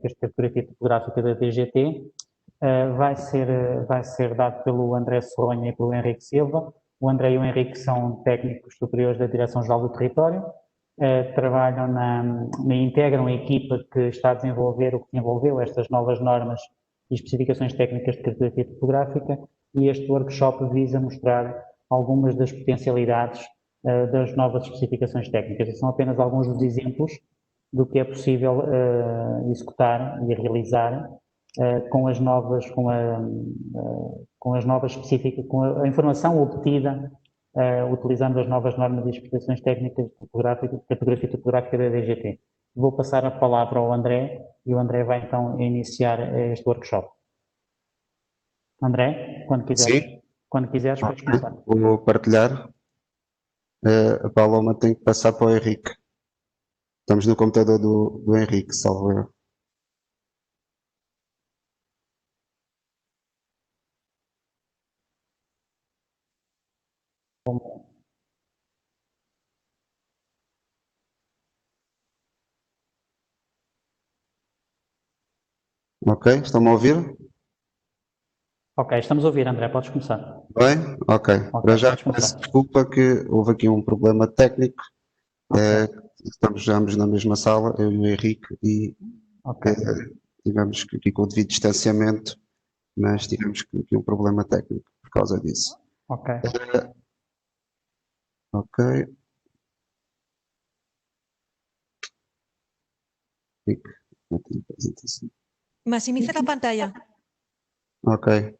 técnicas de cartografia topográfica da DGT, vai ser dado pelo André Serronha e pelo Henrique Silva. O André e o Henrique são técnicos superiores da Direção-Geral do Território, trabalham integram a equipa que está a desenvolver ou que desenvolveu estas novas normas e especificações técnicas de cartografia topográfica, e este workshop visa mostrar algumas das potencialidades das novas especificações técnicas. E são apenas alguns dos exemplos do que é possível executar e realizar com a informação obtida utilizando as novas normas e especificações técnicas de cartografia topográfica da DGT. Vou passar a palavra ao André e o André vai então iniciar este workshop. André, quando quiseres, podes começar. Vou partilhar. A Paloma tem que passar para o Henrique. Estamos no computador do Henrique, salvo eu. Ok, estão-me a ouvir? Ok, estamos a ouvir, André, podes começar. Bem? Ok. Para já peço desculpa que houve aqui um problema técnico. Estamos ambos na mesma sala, eu e o Henrique, e tivemos aqui com o devido distanciamento, mas tivemos aqui um problema técnico por causa disso. Ok. Ok. Maximiza la pantalla. Ok.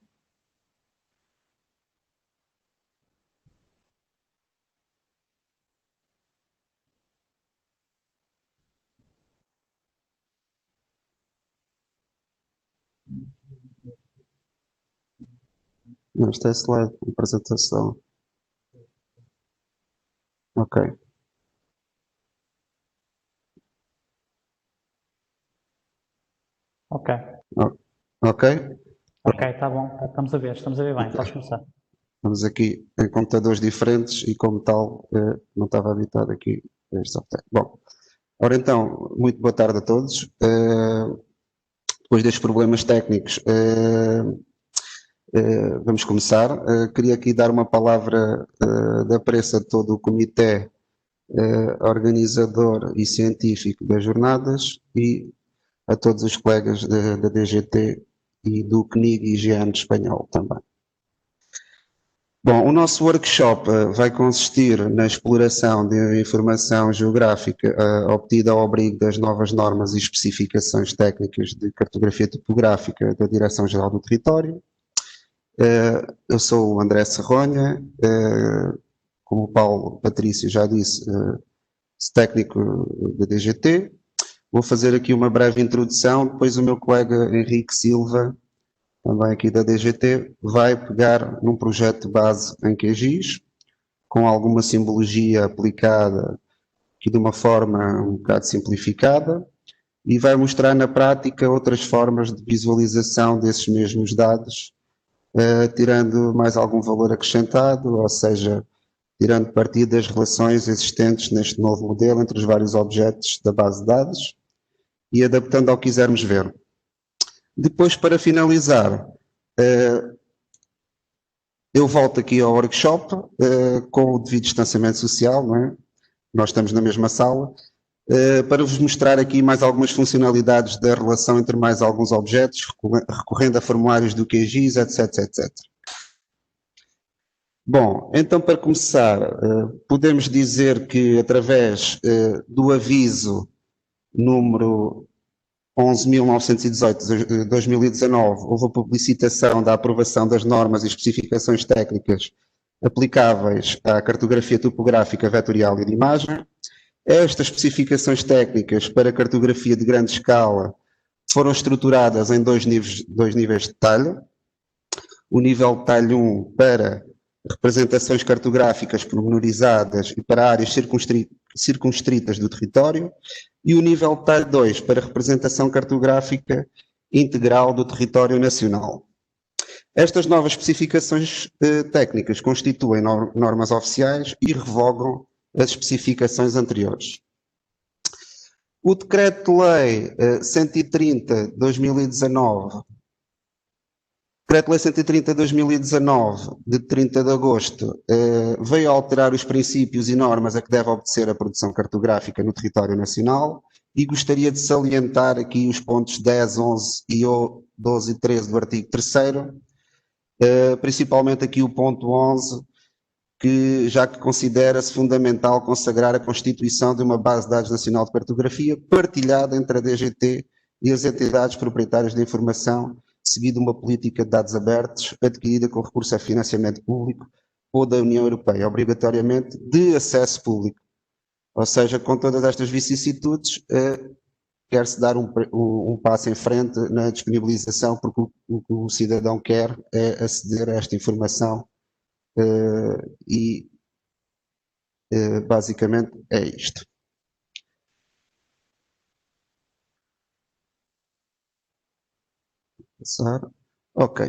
Não, isto é slide, apresentação. Ok. Ok. Ok? Ok, está bom. Estamos a ver bem. Podes começar. Estamos aqui em computadores diferentes e, como tal, não estava habituado aqui a este software. Bom, ora então, muito boa tarde a todos. Depois destes problemas técnicos, vamos começar. Queria aqui dar uma palavra de apreço a todo o comitê organizador e científico das jornadas e a todos os colegas da DGT e do CNIG e IGN espanhol também. Bom, o nosso workshop vai consistir na exploração de informação geográfica obtida ao abrigo das novas normas e especificações técnicas de cartografia topográfica da Direção-Geral do Território. Eu sou o André Serronha, como o Paulo Patrício já disse, técnico da DGT. Vou fazer aqui uma breve introdução, depois o meu colega Henrique Silva, também aqui da DGT, vai pegar num projeto de base em QGIS, com alguma simbologia aplicada aqui de uma forma um bocado simplificada, e vai mostrar na prática outras formas de visualização desses mesmos dados, tirando mais algum valor acrescentado, ou seja, tirando partido das relações existentes neste novo modelo entre os vários objetos da base de dados e adaptando ao que quisermos ver. Depois, para finalizar, eu volto aqui ao workshop com o devido distanciamento social, não é? Nós estamos na mesma sala, para vos mostrar aqui mais algumas funcionalidades da relação entre mais alguns objetos, recorrendo a formulários do QGIS, etc, etc. Bom, então para começar, podemos dizer que através do aviso número 11.918 de 2019, houve a publicitação da aprovação das normas e especificações técnicas aplicáveis à cartografia topográfica vetorial e de imagem. Estas especificações técnicas para cartografia de grande escala foram estruturadas em dois níveis de detalhe. O nível de detalhe 1 para representações cartográficas pormenorizadas e para áreas circunscritas do território, e o nível de detalhe 2 para representação cartográfica integral do território nacional. Estas novas especificações técnicas constituem normas oficiais e revogam as especificações anteriores. O Decreto-Lei 130/2019, Decreto-Lei 130/2019, de 30 de agosto, veio alterar os princípios e normas a que deve obedecer a produção cartográfica no território nacional, e gostaria de salientar aqui os pontos 10, 11 e 12 e 13 do artigo 3º, principalmente aqui o ponto 11, já que considera-se fundamental consagrar a constituição de uma base de dados nacional de cartografia partilhada entre a DGT e as entidades proprietárias de informação, seguindo uma política de dados abertos adquirida com recurso a financiamento público ou da União Europeia, obrigatoriamente de acesso público. Ou seja, com todas estas vicissitudes, quer-se dar um passo em frente na disponibilização, porque o que o cidadão quer é aceder a esta informação. Basicamente é isto. Passar. Ok.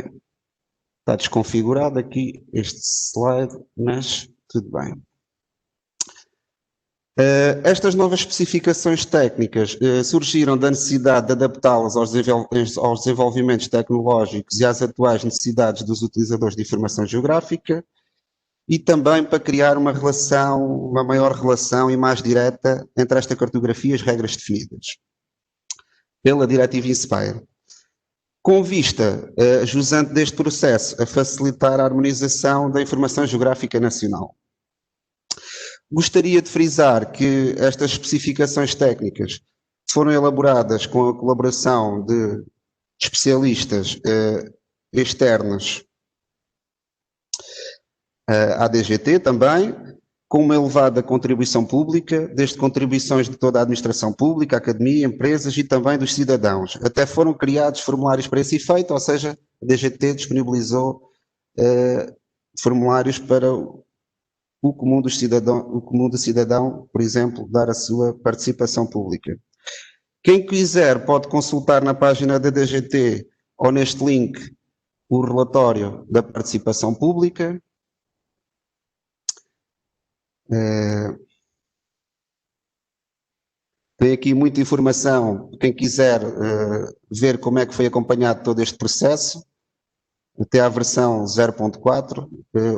Está desconfigurado aqui este slide, mas tudo bem. Estas novas especificações técnicas surgiram da necessidade de adaptá-las aos desenvolvimentos tecnológicos e às atuais necessidades dos utilizadores de informação geográfica, e também para criar uma maior relação e mais direta entre esta cartografia e as regras definidas pela Diretiva INSPIRE. Com vista, jusante deste processo, a facilitar a harmonização da informação geográfica nacional. Gostaria de frisar que estas especificações técnicas foram elaboradas com a colaboração de especialistas externos à DGT também, com uma elevada contribuição pública, desde contribuições de toda a administração pública, academia, empresas e também dos cidadãos. Até foram criados formulários para esse efeito, ou seja, a DGT disponibilizou formulários para o comum do cidadão, por exemplo, dar a sua participação pública. Quem quiser pode consultar na página da DGT ou neste link o relatório da participação pública. Tem aqui muita informação, quem quiser ver como é que foi acompanhado todo este processo, até à versão 0.4,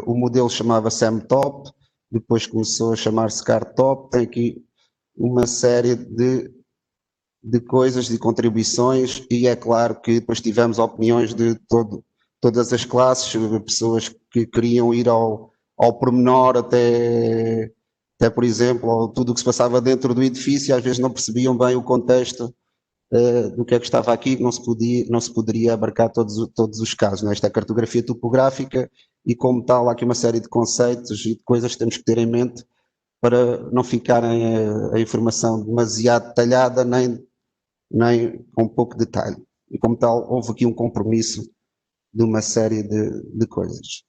o modelo chamava-se MTOP, depois começou a chamar-se CARTOP, tem aqui uma série de coisas, de contribuições, e é claro que depois tivemos opiniões de todas as classes, pessoas que queriam ir ao pormenor até, por exemplo, tudo o que se passava dentro do edifício, às vezes não percebiam bem o contexto do que é que estava aqui, que não se poderia abarcar todos os casos. Esta é a cartografia topográfica e, como tal, há aqui uma série de conceitos e de coisas que temos que ter em mente para não ficarem a informação demasiado detalhada nem com pouco detalhe. E, como tal, houve aqui um compromisso de uma série de coisas.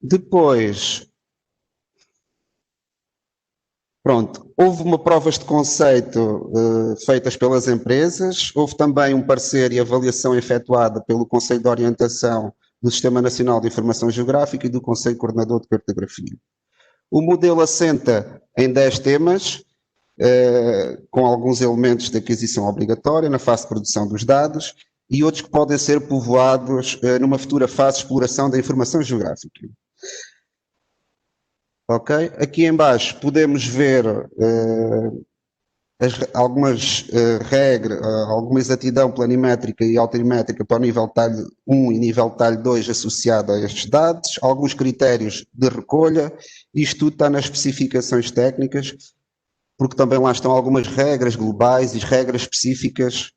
Depois, pronto, houve provas de conceito feitas pelas empresas, houve também um parecer e avaliação efetuada pelo Conselho de Orientação do Sistema Nacional de Informação Geográfica e do Conselho Coordenador de Cartografia. O modelo assenta em 10 temas, com alguns elementos de aquisição obrigatória na fase de produção dos dados e outros que podem ser povoados numa futura fase de exploração da informação geográfica. Ok? Aqui em baixo podemos ver algumas regras, alguma exatidão planimétrica e altimétrica para o nível talho 1 e nível talho 2 associado a estes dados, alguns critérios de recolha. Isto tudo está nas especificações técnicas, porque também lá estão algumas regras globais e regras específicas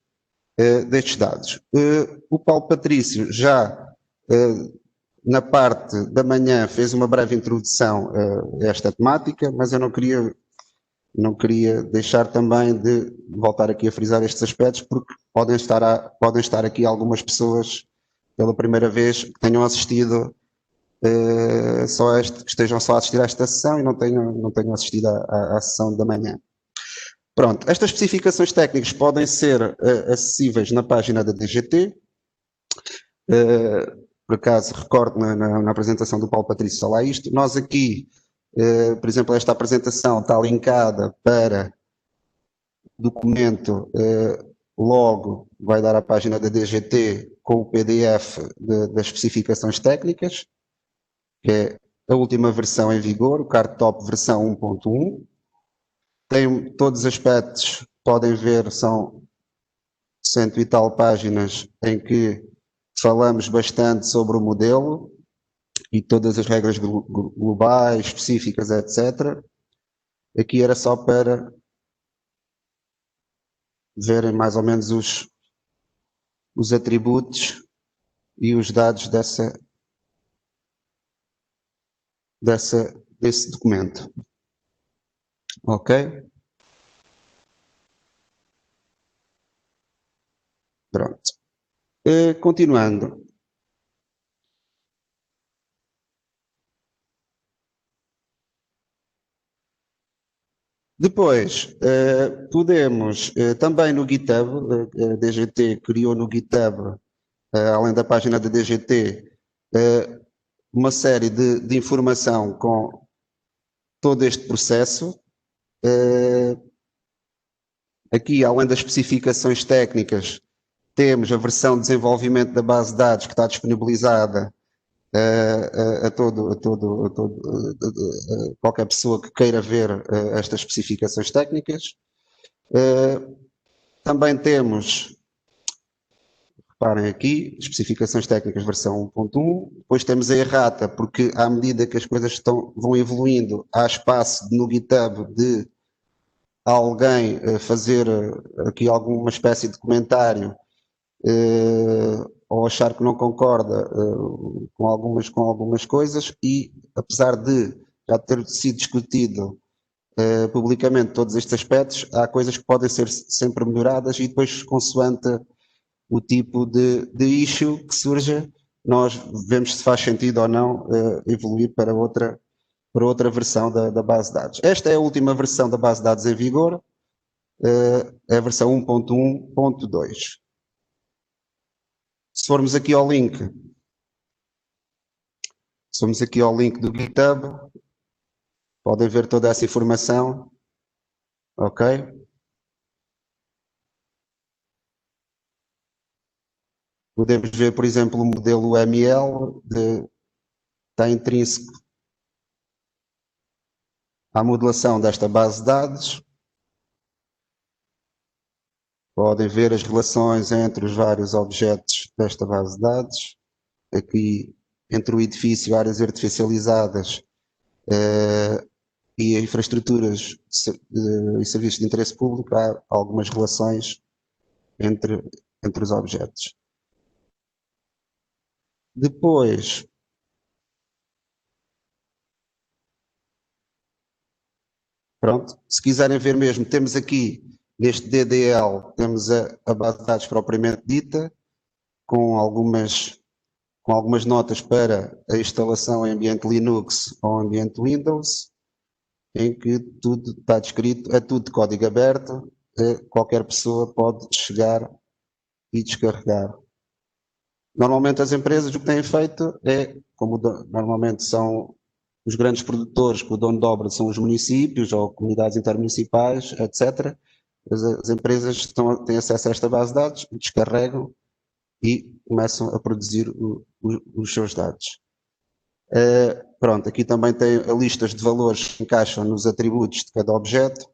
destes dados. O Paulo Patrício já na parte da manhã fez uma breve introdução a esta temática, mas eu não queria deixar também de voltar aqui a frisar estes aspectos, porque podem estar aqui algumas pessoas pela primeira vez que tenham assistido que estejam só a assistir a esta sessão e não tenham assistido à sessão da manhã. Pronto, estas especificações técnicas podem ser acessíveis na página da DGT. Por acaso, recordo na apresentação do Paulo Patrício só lá isto. Nós aqui Por exemplo, esta apresentação está linkada para documento, logo vai dar a página da DGT com o PDF das especificações técnicas, que é a última versão em vigor, o CardTop versão 1.1. Tem todos os aspectos, podem ver, são 100 e tal páginas em que falamos bastante sobre o modelo e todas as regras globais, específicas, etc. Aqui era só para verem mais ou menos os atributos e os dados desse documento. Ok? Pronto. Continuando. Depois, podemos, também no GitHub, a DGT criou no GitHub, além da página da DGT, uma série de informação com todo este processo. Aqui, além das especificações técnicas, temos a versão de desenvolvimento da base de dados que está disponibilizada a qualquer pessoa que queira ver estas especificações técnicas. Também temos, reparem aqui, especificações técnicas versão 1.1, depois temos a errata, porque à medida que as coisas vão evoluindo, há espaço no GitHub de alguém fazer aqui alguma espécie de comentário ou achar que não concorda com algumas coisas, e apesar de já ter sido discutido publicamente todos estes aspectos, há coisas que podem ser sempre melhoradas, e depois, consoante o tipo de issue que surja, nós vemos se faz sentido ou não evoluir para outra versão da base de dados. Esta é a última versão da base de dados em vigor, é a versão 1.1.2. Se formos aqui ao link do GitHub, podem ver toda essa informação, ok? Podemos ver, por exemplo, o modelo ML, está intrínseco à modelação desta base de dados. Podem ver as relações entre os vários objetos desta base de dados. Aqui, entre o edifício, áreas artificializadas e infraestruturas e serviços de interesse público, há algumas relações entre os objetos. Depois, pronto, se quiserem ver mesmo, temos aqui neste DDL, temos a base de dados propriamente dita, com algumas notas para a instalação em ambiente Linux ou ambiente Windows, em que tudo está descrito, é tudo de código aberto, qualquer pessoa pode chegar e descarregar. Normalmente as empresas o que têm feito é, como normalmente são os grandes produtores, que o dono de obra são os municípios ou comunidades intermunicipais, etc., as empresas têm acesso a esta base de dados, descarregam e começam a produzir os seus dados. Pronto, aqui também tem listas de valores que encaixam nos atributos de cada objeto.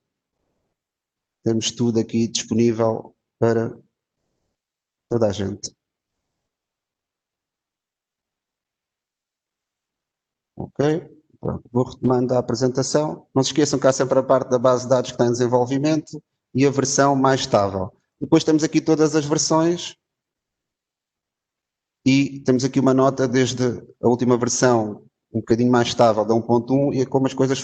Temos tudo aqui disponível para toda a gente. Ok? Pronto, vou retomando a apresentação. Não se esqueçam que há sempre a parte da base de dados que está em desenvolvimento e a versão mais estável. Depois temos aqui todas as versões e temos aqui uma nota desde a última versão um bocadinho mais estável, da 1.1, e como as coisas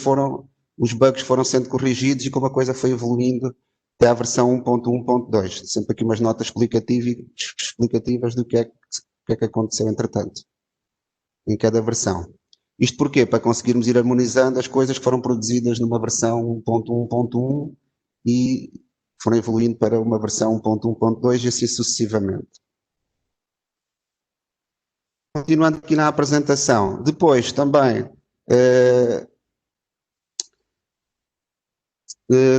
os bugs foram sendo corrigidos e como a coisa foi evoluindo até à versão 1.1.2. Sempre aqui umas notas explicativas do que é que aconteceu entretanto, em cada versão. Isto porquê? Para conseguirmos ir harmonizando as coisas que foram produzidas numa versão 1.1.1 e foram evoluindo para uma versão 1.1.2 e assim sucessivamente. Continuando aqui na apresentação, depois também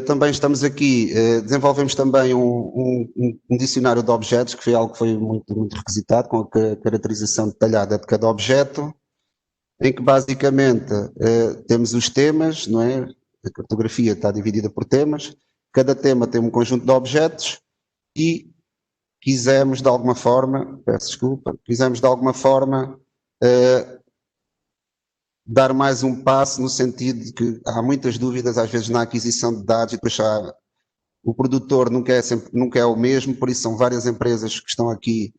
Também estamos aqui, desenvolvemos também um dicionário de objetos, que foi algo que foi muito requisitado, com a caracterização detalhada de cada objeto, em que basicamente temos os temas, não é? A cartografia está dividida por temas, cada tema tem um conjunto de objetos e quisemos de alguma forma, peço desculpa, quisemos de alguma forma dar mais um passo no sentido de que há muitas dúvidas às vezes na aquisição de dados e depois o produtor nunca é o mesmo, por isso são várias empresas que estão aqui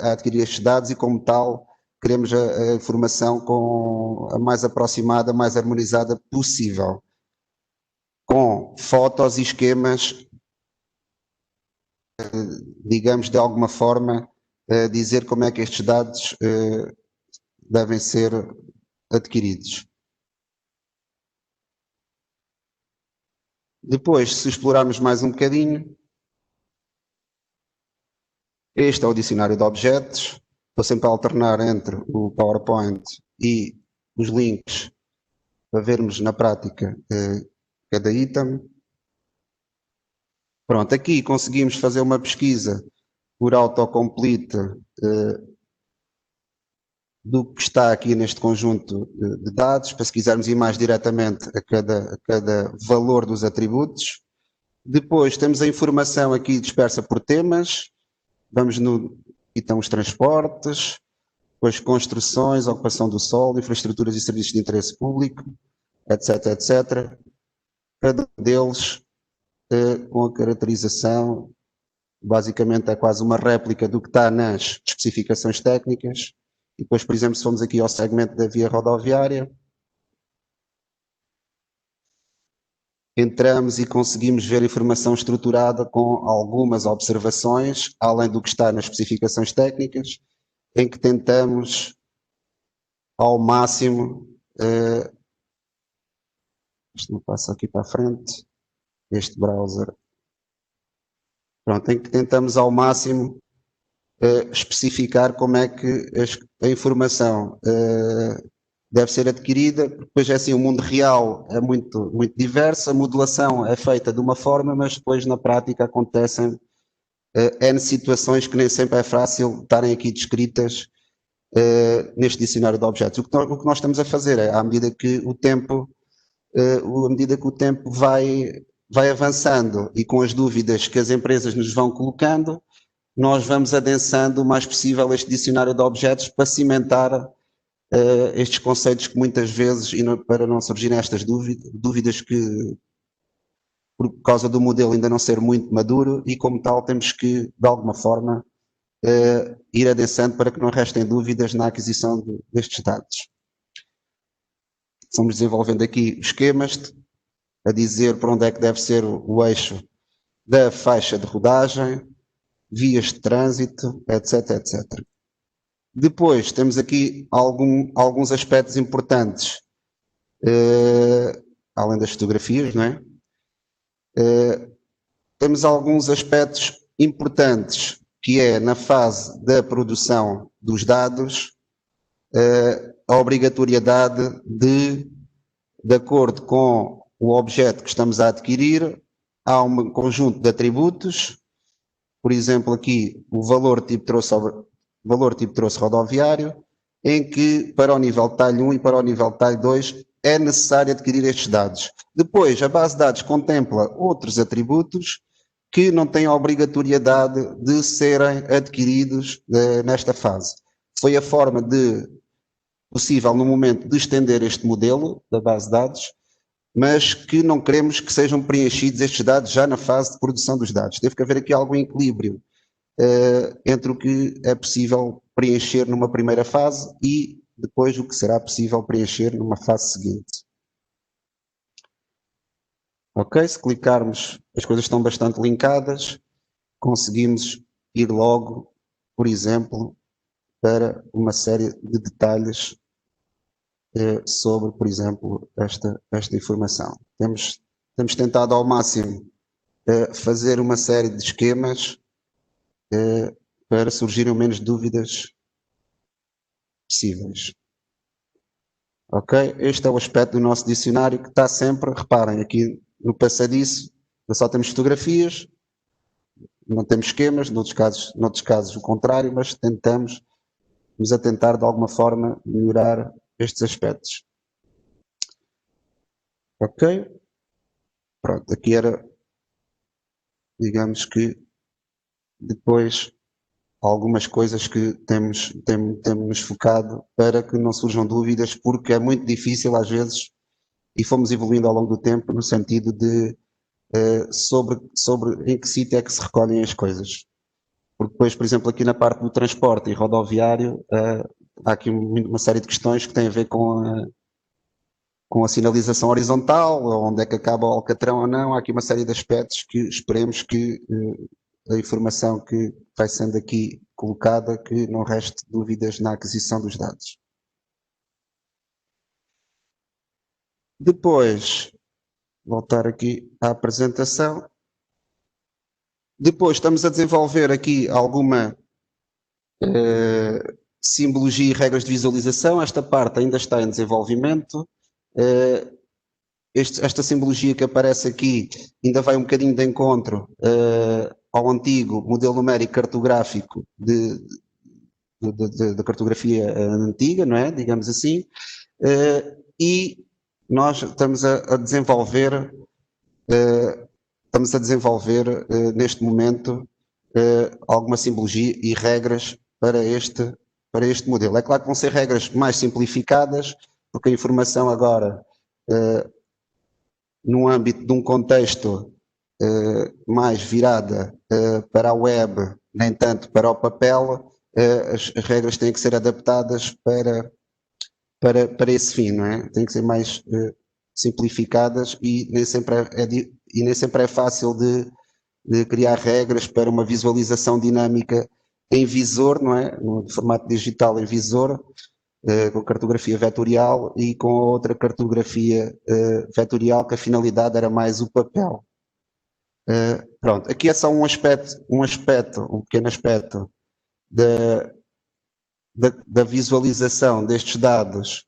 a adquirir estes dados e como tal queremos a informação com a mais aproximada, mais harmonizada possível, com fotos e esquemas, digamos de alguma forma, dizer como é que estes dados devem ser adquiridos. Depois, se explorarmos mais um bocadinho, este é o dicionário de objetos. Estou sempre a alternar entre o PowerPoint e os links para vermos na prática cada item. Pronto, aqui conseguimos fazer uma pesquisa por autocomplete do que está aqui neste conjunto de dados, para se quisermos ir mais diretamente a cada valor dos atributos. Depois temos a informação aqui dispersa por temas, vamos no então os transportes, depois construções, ocupação do solo, infraestruturas e serviços de interesse público, etc, etc. Cada um deles com a caracterização, basicamente é quase uma réplica do que está nas especificações técnicas. E depois, por exemplo, se formos aqui ao segmento da via rodoviária, entramos e conseguimos ver informação estruturada com algumas observações, além do que está nas especificações técnicas, em que tentamos ao máximo, isto não passa aqui para a frente, este browser, pronto, em que tentamos ao máximo especificar como é que a informação deve ser adquirida, porque depois é assim, o mundo real é muito diverso, a modelação é feita de uma forma, mas depois na prática acontecem N situações que nem sempre é fácil estarem aqui descritas neste dicionário de objetos. O que nós estamos a fazer é, à medida que o tempo vai avançando e com as dúvidas que as empresas nos vão colocando, nós vamos adensando o mais possível este dicionário de objetos para cimentar estes conceitos que muitas vezes, para não surgirem estas dúvidas que, por causa do modelo ainda não ser muito maduro, e como tal temos que, de alguma forma, ir adensando para que não restem dúvidas na aquisição destes dados. Fomos desenvolvendo aqui esquemas a dizer para onde é que deve ser o eixo da faixa de rodagem, vias de trânsito, etc, etc. Depois temos aqui alguns aspectos importantes, além das fotografias, não é? Temos alguns aspectos importantes, que é na fase da produção dos dados, a obrigatoriedade de acordo com o objeto que estamos a adquirir, há um conjunto de atributos, por exemplo, aqui o valor tipo trouxe rodoviário, em que para o nível talho 1 e para o nível talho 2 é necessário adquirir estes dados. Depois, a base de dados contempla outros atributos que não têm a obrigatoriedade de serem adquiridos nesta fase. Foi a forma possível no momento de estender este modelo da base de dados, mas que não queremos que sejam preenchidos estes dados já na fase de produção dos dados. Teve que haver aqui algum equilíbrio entre o que é possível preencher numa primeira fase e depois o que será possível preencher numa fase seguinte. Ok, se clicarmos, as coisas estão bastante linkadas, conseguimos ir logo, por exemplo, para uma série de detalhes sobre, por exemplo, esta informação. Temos tentado ao máximo fazer uma série de esquemas para surgirem menos dúvidas possíveis. Ok? Este é o aspecto do nosso dicionário que está sempre, reparem, aqui no passadiço só temos fotografias, não temos esquemas, noutros casos o contrário, mas tentamos a tentar de alguma forma melhorar estes aspectos. Ok? Pronto, aqui era, digamos que depois algumas coisas que temos focado para que não surjam dúvidas, porque é muito difícil às vezes, e fomos evoluindo ao longo do tempo no sentido de sobre em que sítio é que se recolhem as coisas. Porque depois, por exemplo, aqui na parte do transporte e rodoviário, há aqui uma série de questões que têm a ver com a sinalização horizontal, onde é que acaba o alcatrão ou não. Há aqui uma série de aspectos que esperemos que a informação que vai sendo aqui colocada, que não reste dúvidas na aquisição dos dados. Depois, voltar aqui à apresentação. Depois estamos a desenvolver aqui alguma simbologia e regras de visualização. Esta parte ainda está em desenvolvimento. Esta simbologia que aparece aqui ainda vai um bocadinho de encontro ao antigo modelo numérico cartográfico da cartografia antiga, não é? Digamos assim. E nós estamos a desenvolver neste momento alguma simbologia e regras para este modelo. É claro que vão ser regras mais simplificadas, porque a informação agora, no âmbito de um contexto mais virada para a web, nem tanto para o papel, as regras têm que ser adaptadas para esse fim, não é? Têm que ser mais simplificadas e nem sempre é fácil de criar regras para uma visualização dinâmica em visor, não é? No formato digital em visor, com cartografia vetorial e com outra cartografia vetorial que a finalidade era mais o papel. Pronto, aqui é só um pequeno aspecto da visualização destes dados,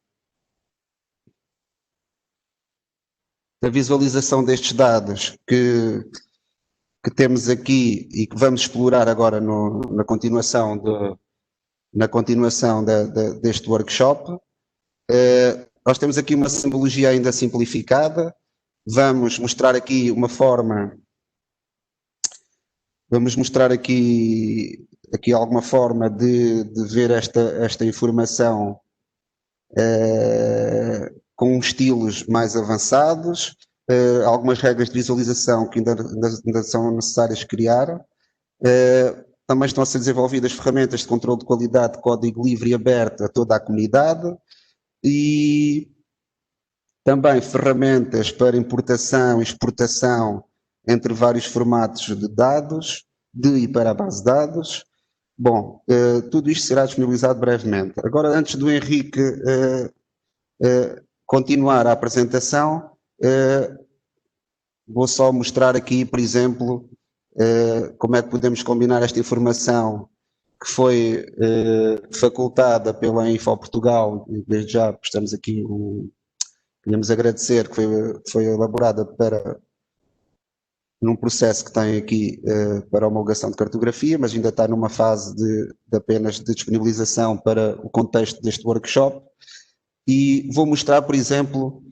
que temos aqui e que vamos explorar agora na continuação deste workshop. Nós temos aqui uma simbologia ainda simplificada. Vamos mostrar aqui uma forma, alguma forma de ver esta informação com estilos mais avançados, algumas regras de visualização que ainda são necessárias criar. Também estão a ser desenvolvidas ferramentas de controle de qualidade de código livre e aberto a toda a comunidade e também ferramentas para importação e exportação entre vários formatos de dados, de e para a base de dados. Bom, tudo isto será disponibilizado brevemente. Agora, antes do Henrique continuar a apresentação, vou só mostrar aqui, por exemplo, como é que podemos combinar esta informação que foi facultada pela Info Portugal. Desde já prestamos aqui queríamos agradecer, que foi elaborada num processo que tem aqui para homologação de cartografia, mas ainda está numa fase de apenas de disponibilização para o contexto deste workshop. E vou mostrar, por exemplo,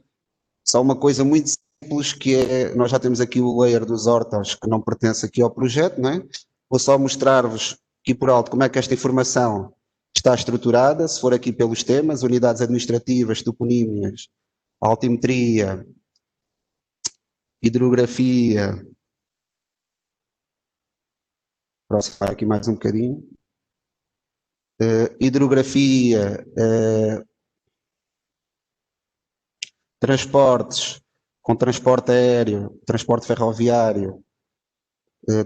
só uma coisa muito simples, que é, nós já temos aqui o layer dos hortos, que não pertence aqui ao projeto, não é? Vou só mostrar-vos aqui por alto como é que esta informação está estruturada, se for aqui pelos temas, unidades administrativas, toponímias, altimetria, hidrografia. Próximo aqui mais um bocadinho. Hidrografia, transportes, com transporte aéreo, transporte ferroviário,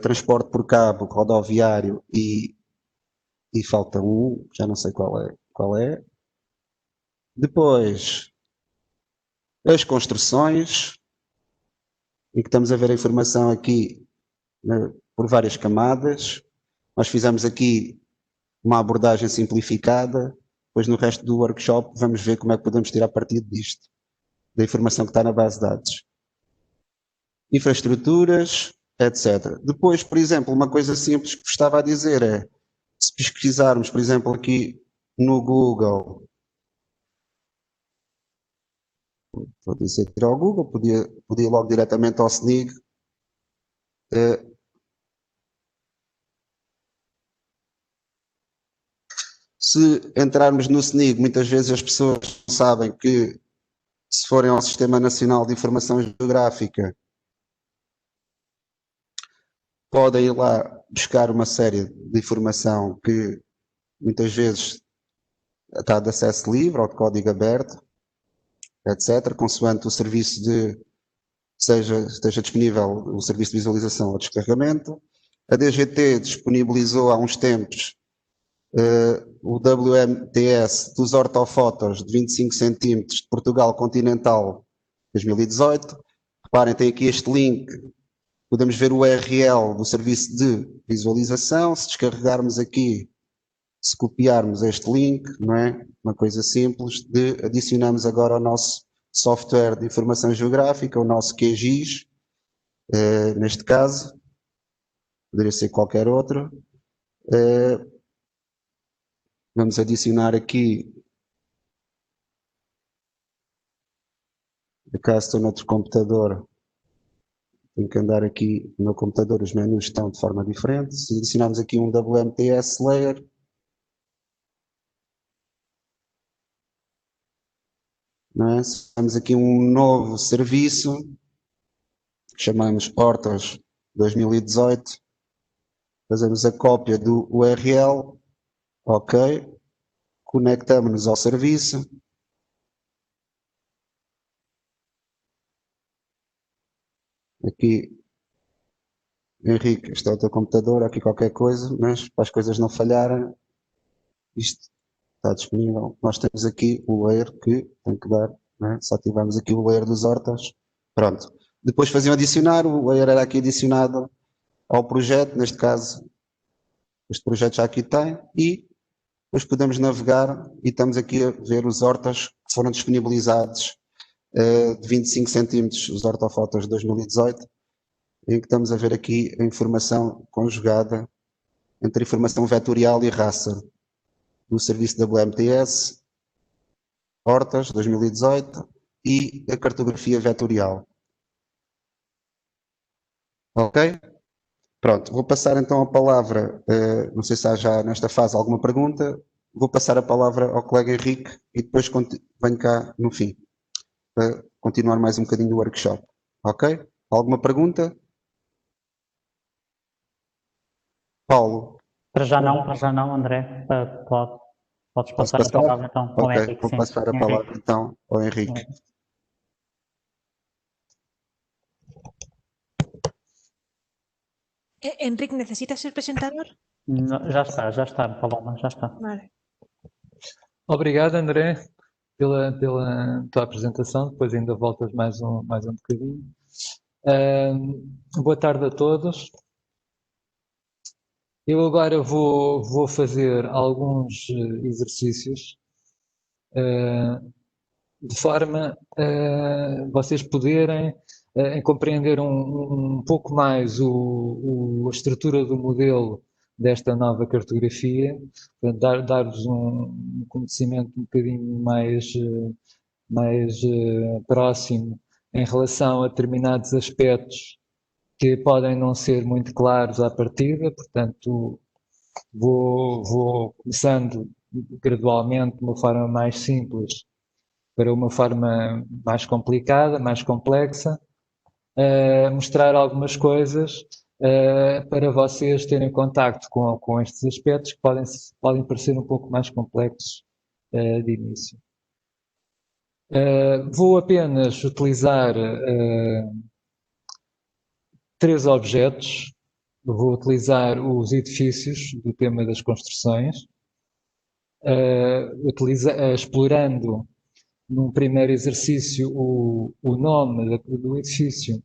transporte por cabo, rodoviário e falta um, já não sei qual é. Depois, as construções, em que estamos a ver a informação aqui por várias camadas. Nós fizemos aqui uma abordagem simplificada, depois no resto do workshop vamos ver como é que podemos tirar partido disto, da informação que está na base de dados. infraestruturas, etc. Depois, por exemplo, uma coisa simples que vos estava a dizer é, se pesquisarmos, por exemplo, aqui no Google, vou dizer ir ao Google, podia logo diretamente ao SNIG, se entrarmos no SNIG, muitas vezes as pessoas sabem que, se forem ao Sistema Nacional de Informação Geográfica, podem ir lá buscar uma série de informação que muitas vezes está de acesso livre ou de código aberto, etc., consoante o serviço esteja disponível o serviço de visualização ou descarregamento. A DGT disponibilizou há uns tempos o WMTS dos ortofotos de 25 centímetros de Portugal continental 2018. Reparem, tem aqui este link, podemos ver o URL do serviço de visualização. Se descarregarmos aqui, se copiarmos este link, não é? Uma coisa simples, adicionamos agora ao nosso software de informação geográfica, o nosso QGIS, neste caso, poderia ser qualquer outro. Vamos adicionar aqui, no caso estou noutro computador, tenho que andar aqui no meu computador, os menus estão de forma diferente. Se adicionarmos aqui um WMTS Layer, não é? Temos aqui um novo serviço, que chamamos Hortas 2018, fazemos a cópia do URL, ok, conectamos-nos ao serviço, aqui, Henrique, este é o teu computador, aqui qualquer coisa, mas para as coisas não falharem, isto está disponível. Nós temos aqui o layer que tem que dar, né? Só ativamos aqui o layer dos hortas, pronto. Depois faziam adicionar, o layer era aqui adicionado ao projeto, neste caso, este projeto já aqui tem, e depois podemos navegar e estamos aqui a ver os hortas que foram disponibilizados de 25 centímetros, os ortofotos de 2018, em que estamos a ver aqui a informação conjugada entre informação vetorial e raster do serviço WMTS, Hortas 2018 e a cartografia vetorial. Ok? Pronto, vou passar então a palavra, não sei se há já nesta fase alguma pergunta, vou passar a palavra ao colega Henrique e depois venho cá no fim, para continuar mais um bocadinho o workshop. Ok? Alguma pergunta? Paulo? Para já não, André. Podes Posso passar a passar? palavra então ao Ok, Henrique, vou sim. passar a palavra então ao Henrique. Enric, ¿necesitas ser presentador? Já está, Paloma, já está. Vale. Obrigado, André, pela tua apresentação. Depois ainda voltas mais um bocadinho. Boa tarde a todos. Eu agora vou fazer alguns exercícios de forma a vocês poderem compreender um pouco mais a estrutura do modelo desta nova cartografia, dar-vos um conhecimento um bocadinho mais próximo em relação a determinados aspectos que podem não ser muito claros à partida. Portanto, vou começando gradualmente de uma forma mais simples para uma forma mais complicada, mais complexa, mostrar algumas coisas para vocês terem contacto com estes aspectos que podem parecer um pouco mais complexos de início. Vou apenas utilizar 3 objetos. Vou utilizar os edifícios do tema das construções, explorando num primeiro exercício o nome do edifício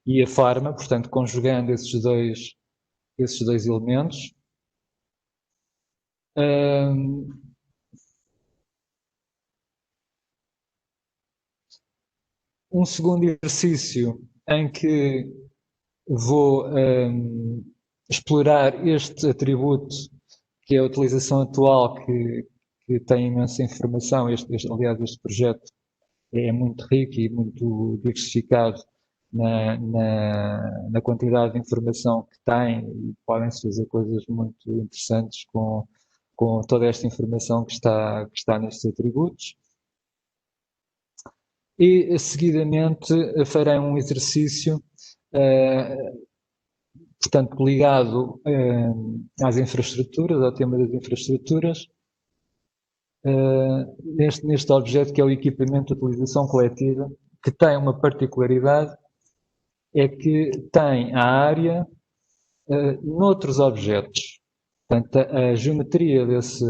e a forma, portanto, conjugando esses dois elementos. Um segundo exercício em que vou explorar este atributo, que é a utilização atual, que tem imensa informação. Aliás, este projeto é muito rico e muito diversificado na quantidade de informação que tem, e podem-se fazer coisas muito interessantes com toda esta informação que está nestes atributos. E, seguidamente, farei um exercício, portanto, ligado às infraestruturas, ao tema das infraestruturas, neste objeto que é o equipamento de utilização coletiva, que tem uma particularidade, é que tem a área noutros objetos. Portanto, a geometria desse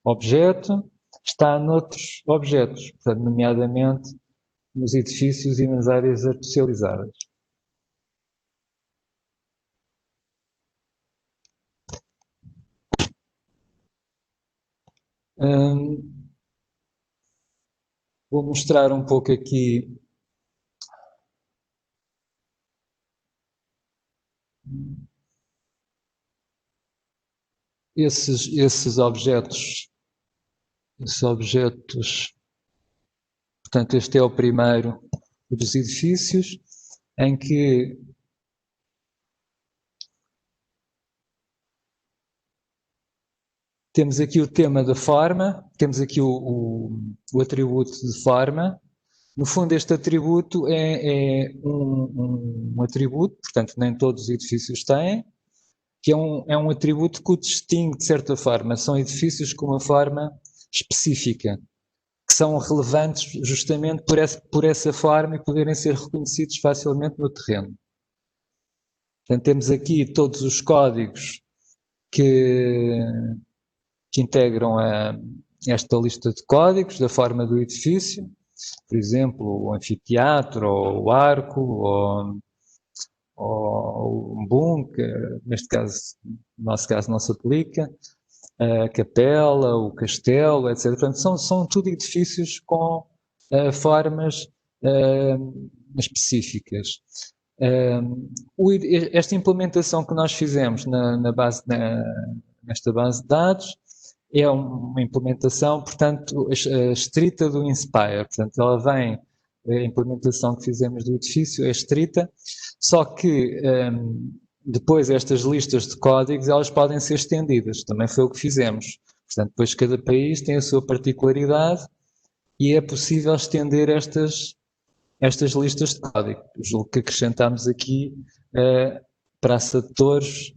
objeto está noutros objetos, portanto, nomeadamente nos edifícios e nas áreas artificializadas. Vou mostrar um pouco aqui esses objetos. Portanto, este é o primeiro dos edifícios, em que temos aqui o tema da forma, temos aqui o atributo de forma. No fundo, este atributo é um atributo, portanto, nem todos os edifícios têm, que é um atributo que o distingue de certa forma. São edifícios com uma forma específica, que são relevantes justamente por essa forma e poderem ser reconhecidos facilmente no terreno. Portanto, temos aqui todos os códigos que integram esta lista de códigos da forma do edifício, por exemplo, o anfiteatro, ou o arco, ou um bunker, neste caso, no nosso caso não se aplica, a capela, o castelo, etc. Portanto, são tudo edifícios com formas específicas. Esta implementação que nós fizemos nesta base de dados é uma implementação, portanto, estrita do Inspire. Portanto, ela vem, a implementação que fizemos do edifício é estrita, só que depois estas listas de códigos, elas podem ser estendidas. Também foi o que fizemos. Portanto, depois cada país tem a sua particularidade e é possível estender estas listas de código. Julgo que acrescentámos aqui Praça de Torres,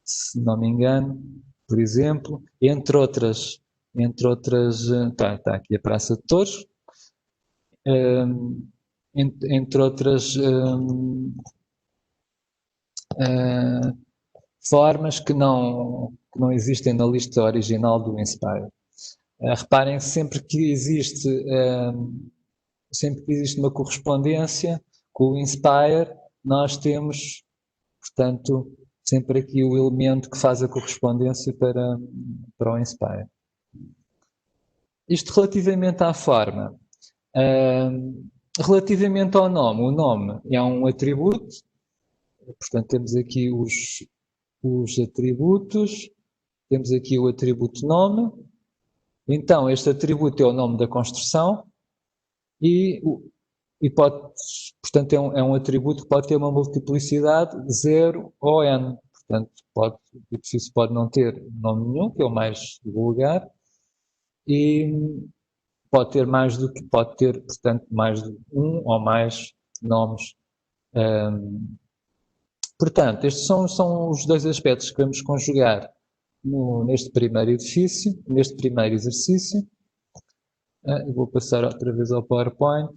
se não me engano, por exemplo, entre outras, está aqui a Praça de Torres, entre outras formas que não existem na lista original do Inspire. Reparem, sempre que existe uma correspondência com o Inspire, nós temos, portanto, sempre aqui o elemento que faz a correspondência para o Inspire. Isto relativamente à forma. Relativamente ao nome, o nome é um atributo, portanto temos aqui os atributos, temos aqui o atributo nome, então este atributo é o nome da construção e portanto é um atributo que pode ter uma multiplicidade 0 ou n, portanto o edifício pode não ter nome nenhum, que é o mais vulgar, e pode ter portanto, mais de um ou mais nomes. Portanto, estes são os dois aspectos que vamos conjugar neste primeiro edifício, neste primeiro exercício. Eu vou passar outra vez ao PowerPoint.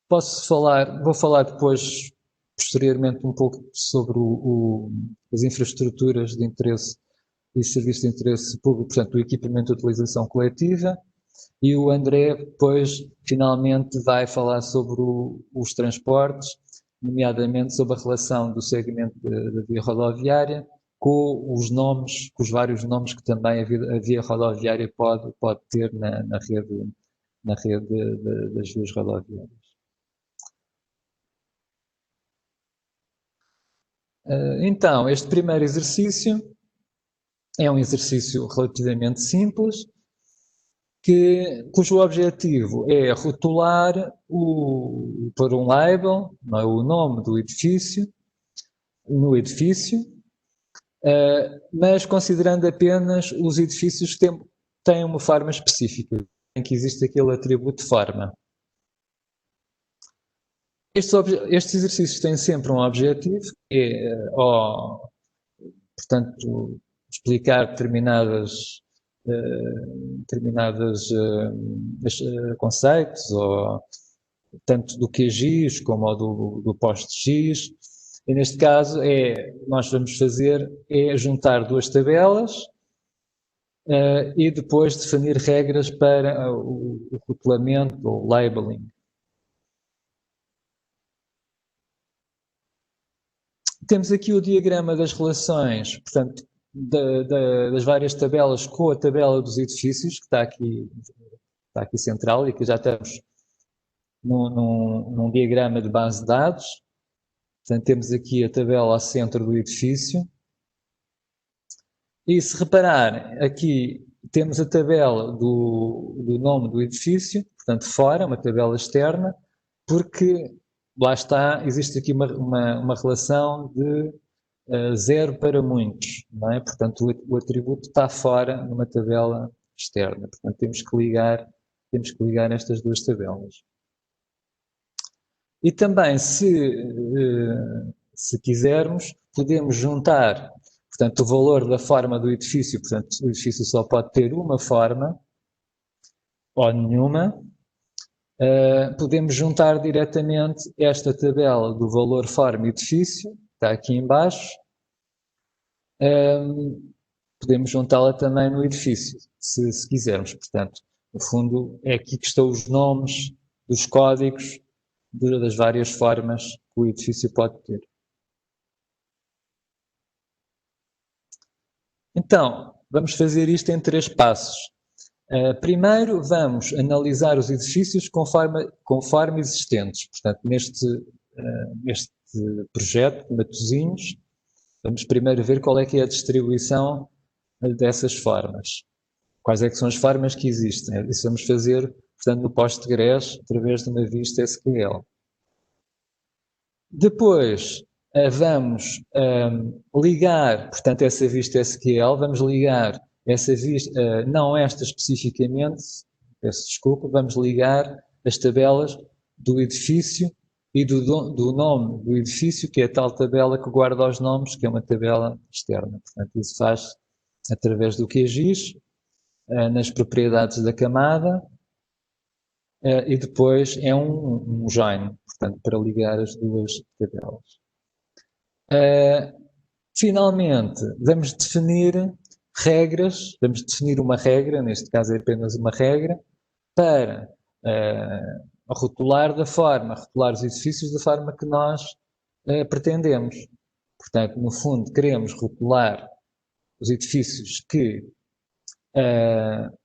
Vou falar depois, posteriormente, um pouco sobre as infraestruturas de interesse e serviços de interesse público, portanto, o equipamento de utilização coletiva, e o André depois, finalmente, vai falar sobre os transportes, nomeadamente sobre a relação do segmento da via rodoviária com os nomes, com os vários nomes que também a via rodoviária pode ter na rede das vias rodoviárias. Então, este primeiro exercício é um exercício relativamente simples, cujo objetivo é rotular, por um label, o nome do edifício, no edifício, mas considerando apenas os edifícios que têm uma forma específica, em que existe aquele atributo de forma. Estes exercícios têm sempre um objetivo, que é, portanto, explicar determinados conceitos, ou tanto do QGIS como do PostGIS. E neste caso, nós vamos fazer juntar duas tabelas e depois definir regras para o rotulamento ou labeling. Temos aqui o diagrama das relações, portanto, das várias tabelas com a tabela dos edifícios, que está aqui central, e que já estamos num diagrama de base de dados. Portanto, temos aqui a tabela ao centro do edifício. E se reparar, aqui temos a tabela do nome do edifício, portanto, fora, uma tabela externa, porque lá está, existe aqui uma relação de 0 para muitos, não é? Portanto, o atributo está fora numa tabela externa. Portanto, temos que ligar estas duas tabelas. E também, se quisermos, podemos juntar, portanto, o valor da forma do edifício. Portanto, o edifício só pode ter uma forma, ou nenhuma. Podemos juntar diretamente esta tabela do valor forma edifício, está aqui em baixo. Podemos juntá-la também no edifício, se quisermos. Portanto, no fundo, é aqui que estão os nomes dos códigos das várias formas que o edifício pode ter. Então, vamos fazer isto em 3 passos. Primeiro, vamos analisar os edifícios conforme existentes. Portanto, neste projeto de Matosinhos, vamos primeiro ver qual é que é a distribuição dessas formas. Quais é que são as formas que existem. Isso vamos fazer, portanto, no Postgres, através de uma vista SQL. Depois, vamos ligar, portanto, essa vista SQL, vamos ligar essa vista, não esta especificamente, peço desculpa, vamos ligar as tabelas do edifício e do nome do edifício, que é a tal tabela que guarda os nomes, que é uma tabela externa. Portanto, isso faz através do QGIS, nas propriedades da camada, e depois é um join, portanto, para ligar as duas tabelas. Finalmente, vamos definir regras, vamos definir uma regra, neste caso é apenas uma regra, para rotular os edifícios da forma que nós pretendemos. Portanto, no fundo, queremos rotular os edifícios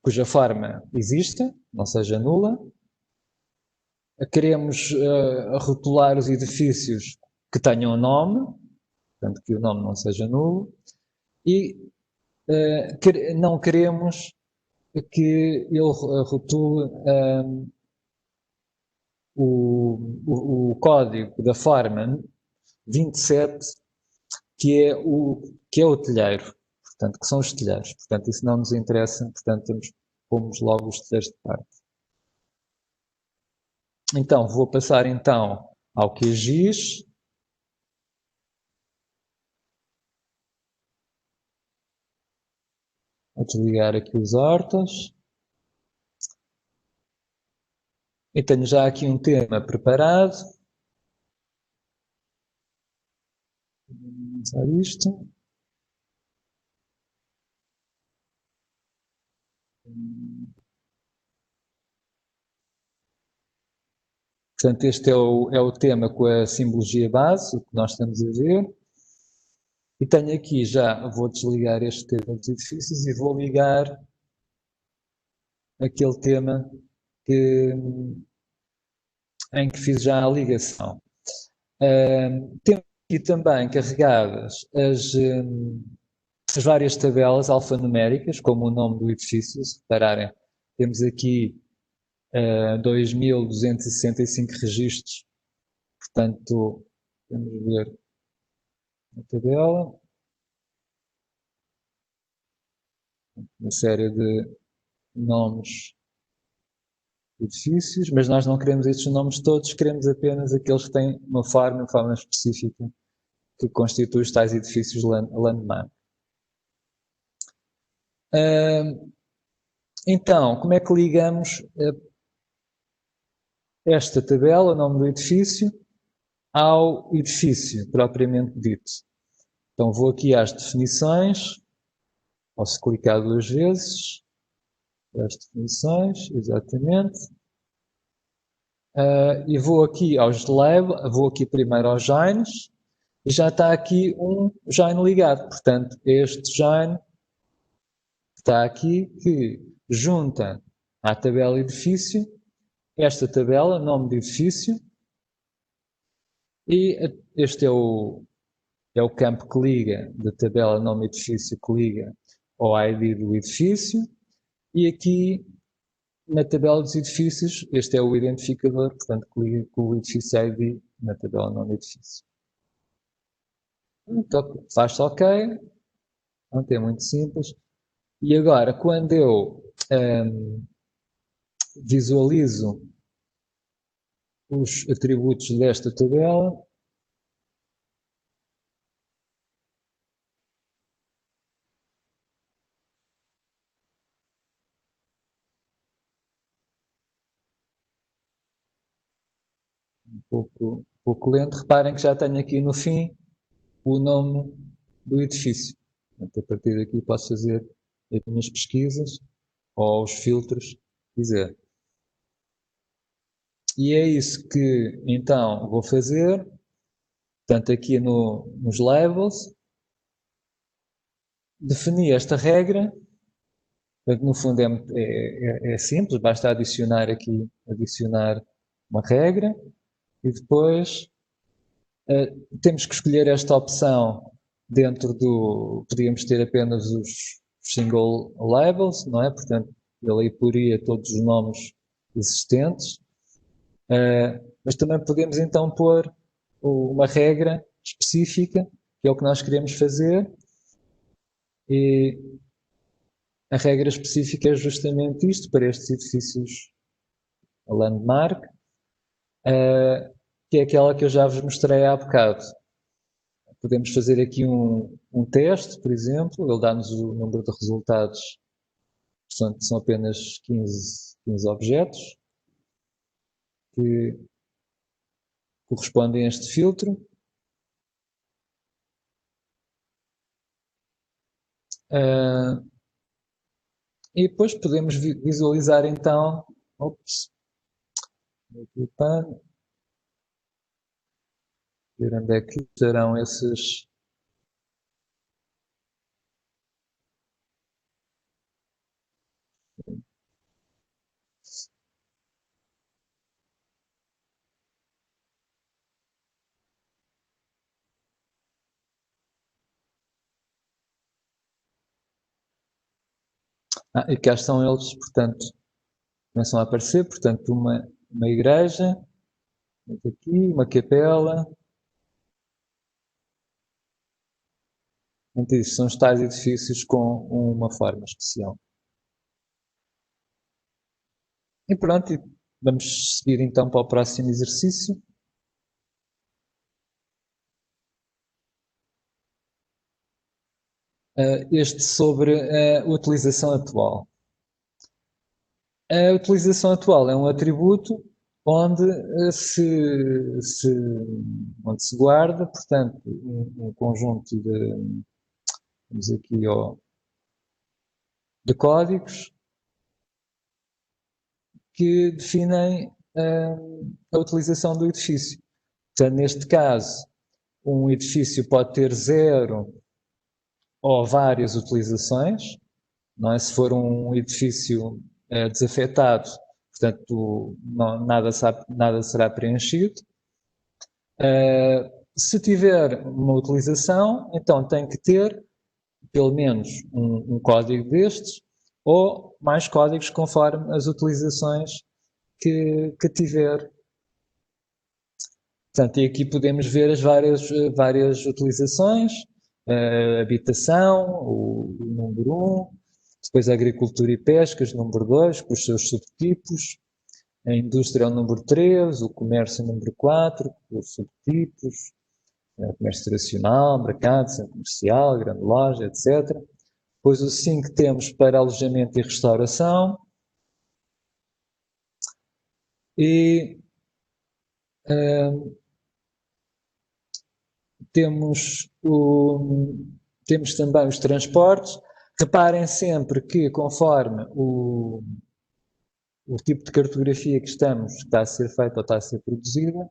cuja forma exista, não seja nula. Queremos rotular os edifícios que tenham nome, portanto, que o nome não seja nulo. E não queremos que ele rotule o código da forma 27, que é o telheiro, portanto, que são os telheiros. Portanto, isso não nos interessa, portanto, pomos logo os telheiros de parte. Então, vou passar então ao QGIS. Vou desligar aqui os hortas. E tenho já aqui um tema preparado. Vamos usar isto. Portanto, este é o tema com a simbologia base, o que nós estamos a ver. E tenho aqui já, vou desligar este tema dos edifícios e vou ligar aquele tema em que fiz já a ligação. Temos aqui também carregadas as várias tabelas alfanuméricas, como o nome do edifício. Se repararem, temos aqui 2.265 registros, portanto, vamos ver a tabela, uma série de nomes de edifícios, mas nós não queremos estes nomes todos, queremos apenas aqueles que têm uma forma específica que constitui os tais edifícios landmark. Então, como é que ligamos esta tabela, o nome do edifício, ao edifício propriamente dito? Então vou aqui às definições, posso clicar 2 vezes, as definições, exatamente, e vou aqui aos labels, vou aqui primeiro aos joins, e já está aqui um join ligado, portanto este join está aqui que junta à tabela edifício esta tabela, nome de edifício, e este é o campo que liga da tabela nome edifício que liga ao ID do edifício, e aqui na tabela dos edifícios, este é o identificador, portanto que liga com o edifício ID na tabela nome edifício. Então, faz-se OK, não é muito simples. E agora, quando eu visualizo os atributos desta tabela, um pouco lento, reparem que já tenho aqui no fim o nome do edifício. Portanto, a partir daqui posso fazer as minhas pesquisas ou os filtros que quiser. E é isso que então vou fazer. Portanto, aqui nos labels, defini esta regra. Portanto, no fundo é simples, basta adicionar uma regra e depois temos que escolher esta opção dentro do... Podíamos ter apenas os single labels, não é? Portanto, ele aí poria todos os nomes existentes. Mas também podemos então pôr uma regra específica, que é o que nós queremos fazer, e a regra específica é justamente isto, para estes edifícios landmark, que é aquela que eu já vos mostrei há bocado. Podemos fazer aqui um teste, por exemplo, ele dá-nos o número de resultados, portanto são apenas 15 objetos, que correspondem a este filtro. E depois podemos visualizar então, ver onde é que estarão esses. E cá estão eles, portanto, começam a aparecer, portanto, uma igreja, aqui, uma capela. Então, são os tais edifícios com uma forma especial. E pronto, vamos seguir então para o próximo exercício. Este sobre a utilização atual. A utilização atual é um atributo onde se guarda, portanto, um conjunto vamos aqui de códigos que definem a utilização do edifício. Portanto, neste caso, um edifício pode ter 0 ou várias utilizações, não é? Se for um edifício desafetado, portanto, nada será preenchido. Se tiver uma utilização, então tem que ter pelo menos um código destes ou mais códigos conforme as utilizações que tiver. Portanto, e aqui podemos ver as várias utilizações, habitação, o número 1, depois a agricultura e pescas, número 2, com os seus subtipos, a indústria é o número 3, o comércio é o número 4, com os subtipos, comércio tradicional, mercado, centro comercial, grande loja, etc. Depois o 5 temos para alojamento e restauração. E temos também os transportes. Reparem sempre que conforme o tipo de cartografia que está a ser feita ou está a ser produzida,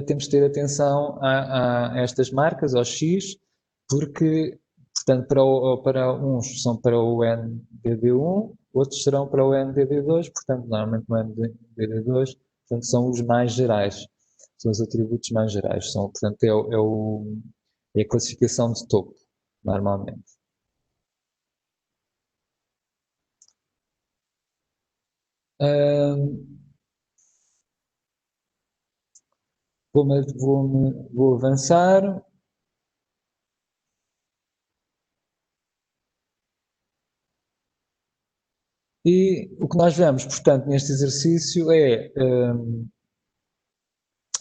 temos de ter atenção a estas marcas, ao X, porque, portanto, para uns são para o NDD1, outros serão para o NDD2, portanto, normalmente o NDD2, portanto, são os mais gerais, são os atributos mais gerais, portanto, é a classificação de topo, normalmente. Vou avançar. E o que nós vemos, portanto, neste exercício é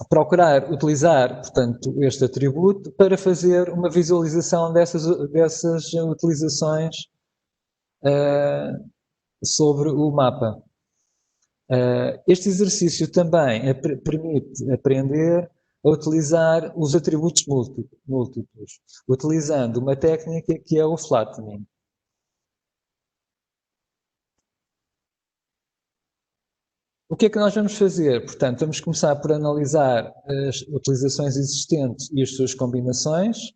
procurar utilizar, portanto, este atributo para fazer uma visualização dessas utilizações sobre o mapa. Este exercício também permite aprender a utilizar os atributos múltiplos, utilizando uma técnica que é o flattening. O que é que nós vamos fazer? Portanto, vamos começar por analisar as utilizações existentes e as suas combinações,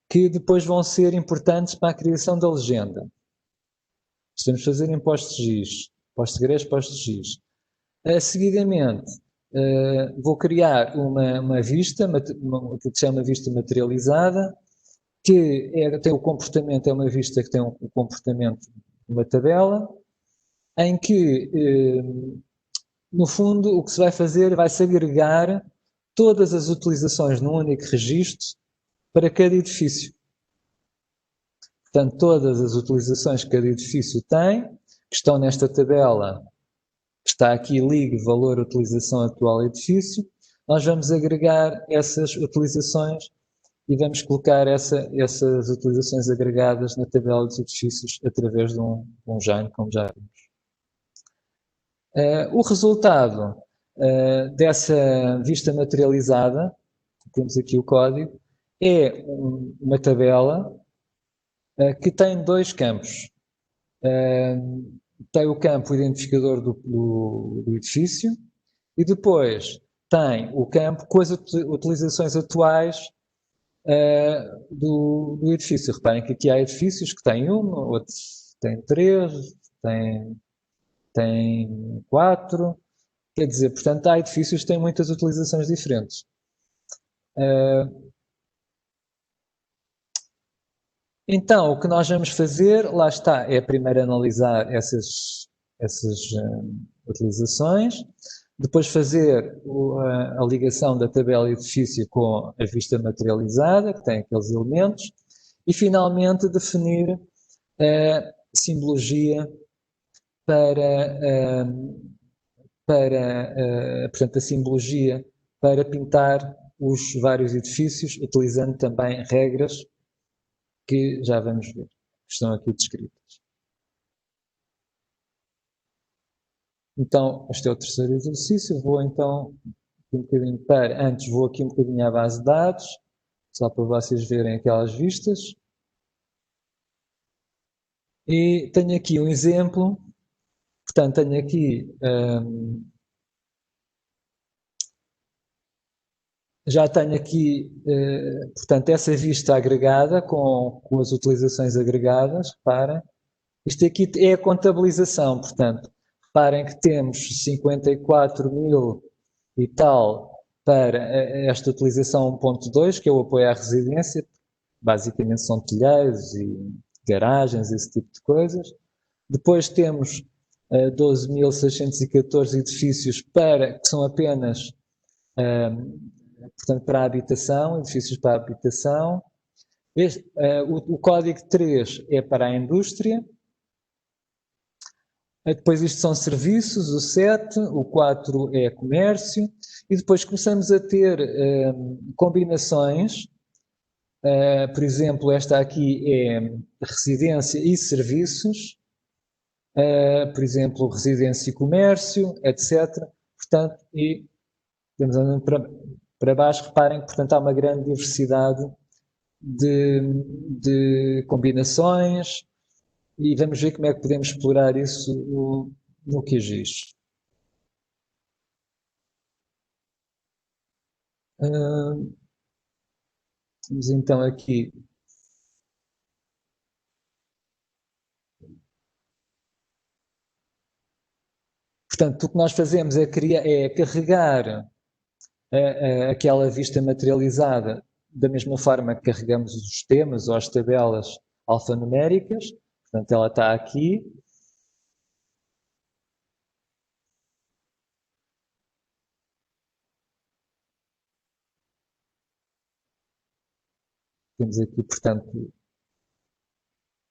que depois vão ser importantes para a criação da legenda. Vamos fazer em PostGIS, PostgreSQL, PostGIS. Seguidamente, vou criar uma vista, que se chama vista materializada, que tem o comportamento, é uma vista que tem um comportamento de uma tabela, em que, no fundo, o que se vai fazer vai-se agregar todas as utilizações num único registro para cada edifício. Portanto, todas as utilizações que cada edifício tem, que estão nesta tabela, que está aqui, ligue valor utilização atual edifício, nós vamos agregar essas utilizações e vamos colocar essas utilizações agregadas na tabela dos edifícios através de um join, como já vimos. O resultado dessa vista materializada, temos aqui o código, é uma tabela que tem dois campos. Tem o campo identificador do edifício e depois tem o campo com as utilizações atuais do edifício. Reparem que aqui há edifícios que têm uma, outros têm 3, tem 4, quer dizer, portanto, há edifícios que têm muitas utilizações diferentes. Então, o que nós vamos fazer, lá está, é primeiro analisar essas utilizações, depois fazer a ligação da tabela edifício com a vista materializada, que tem aqueles elementos, e finalmente definir a simbologia portanto, a simbologia para pintar os vários edifícios, utilizando também regras que já vamos ver, que estão aqui descritas. Então, este é o terceiro exercício. Vou então um bocadinho antes vou aqui um bocadinho à base de dados, só para vocês verem aquelas vistas. E tenho aqui um exemplo. Portanto, tenho aqui já tenho aqui, portanto, essa vista agregada com as utilizações agregadas. Reparem, isto aqui é a contabilização, portanto, reparem que temos 54.000 e tal para esta utilização 1.2, que é o apoio à residência, basicamente são telheiros e garagens, esse tipo de coisas. Depois temos 12.614 edifícios que são apenas, portanto, para a habitação, edifícios para a habitação. O código 3 é para a indústria. Depois isto são serviços, o 7, o 4 é comércio, e depois começamos a ter combinações. Por exemplo, esta aqui é residência e serviços, por exemplo, residência e comércio, etc. Portanto, e temos andando para baixo, reparem que, portanto, há uma grande diversidade de combinações, e vamos ver como é que podemos explorar isso no QGIS. Vamos então aqui. Portanto, o que nós fazemos é carregar aquela vista materializada da mesma forma que carregamos os temas ou as tabelas alfanuméricas. Portanto, ela está aqui. Temos aqui, portanto,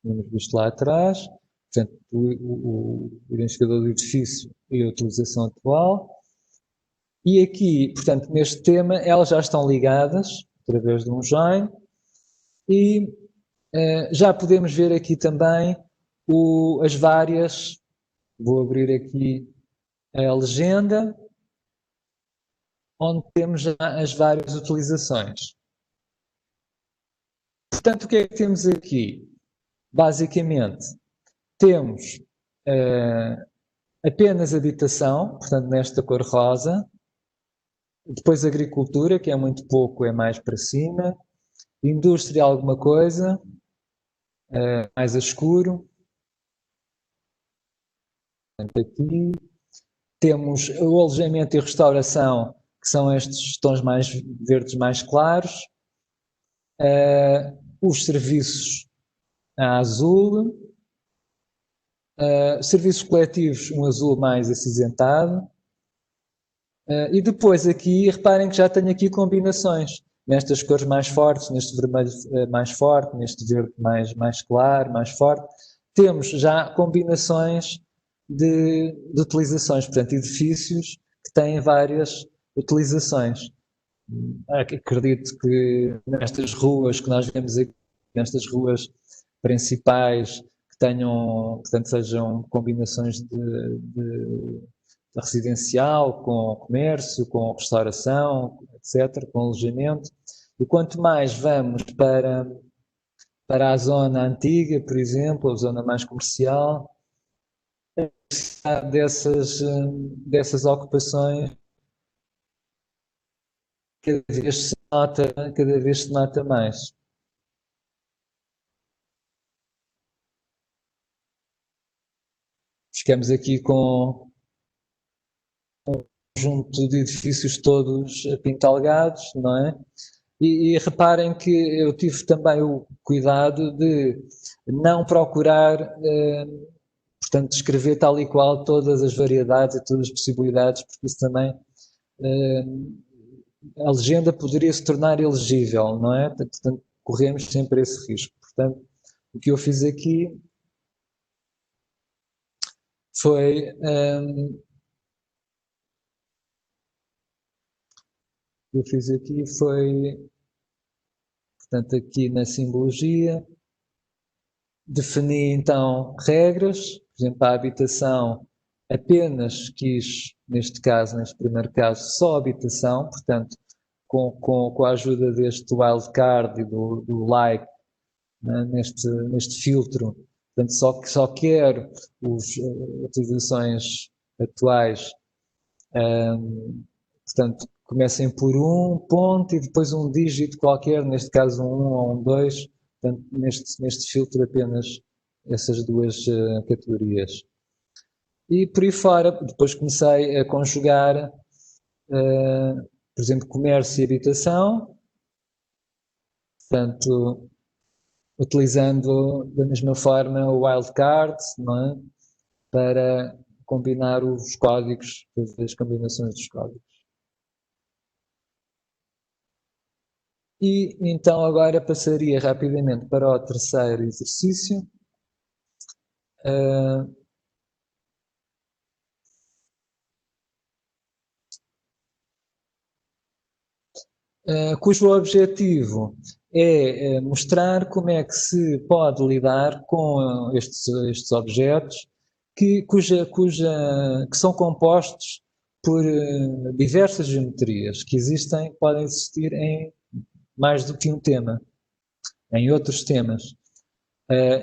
temos visto lá atrás, portanto, o identificador do edifício e a utilização atual. E aqui, portanto, neste tema, elas já estão ligadas através de um join, e já podemos ver aqui também as várias. Vou abrir aqui a legenda, onde temos já as várias utilizações. Portanto, o que é que temos aqui? Basicamente, temos apenas habitação, portanto, nesta cor rosa. Depois agricultura, que é muito pouco, é mais para cima. Indústria, alguma coisa, mais a escuro. Portanto, aqui temos o alojamento e restauração, que são estes tons mais verdes mais claros. Os serviços a azul. Serviços coletivos, um azul mais acinzentado. E depois aqui, reparem que já tenho aqui combinações. Nestas cores mais fortes, neste vermelho mais forte, neste verde mais claro, mais forte. Temos já combinações de utilizações, portanto, edifícios que têm várias utilizações. Acredito que nestas ruas que nós vemos aqui, nestas ruas principais, que tenham, portanto, sejam combinações de residencial, com comércio, com restauração, etc., com alojamento. E quanto mais vamos para a zona antiga, por exemplo, a zona mais comercial, dessas ocupações cada vez se nota mais. Ficamos aqui com um conjunto de edifícios todos pintalgados, não é? E reparem que eu tive também o cuidado de não procurar, portanto, descrever tal e qual todas as variedades e todas as possibilidades, porque isso também, a legenda poderia se tornar ilegível, não é? Portanto, corremos sempre esse risco. Portanto, o que eu fiz aqui foi... portanto, aqui na simbologia, defini então regras, por exemplo, a habitação apenas quis, neste primeiro caso, só habitação, portanto, com a ajuda deste wildcard e do like, né, neste filtro, portanto, só quero as utilizações atuais, portanto, comecem por um ponto e depois um dígito qualquer, neste caso um 1 ou um 2. Portanto, neste filtro apenas essas duas categorias. E por aí fora, depois comecei a conjugar, por exemplo, comércio e habitação, portanto, utilizando da mesma forma o wildcards, não é? Para combinar os códigos, as combinações dos códigos. E então agora passaria rapidamente para o terceiro exercício, cujo objetivo é mostrar como é que se pode lidar com estes objetos que são compostos por diversas geometrias que existem, podem existir em mais do que um tema, em outros temas.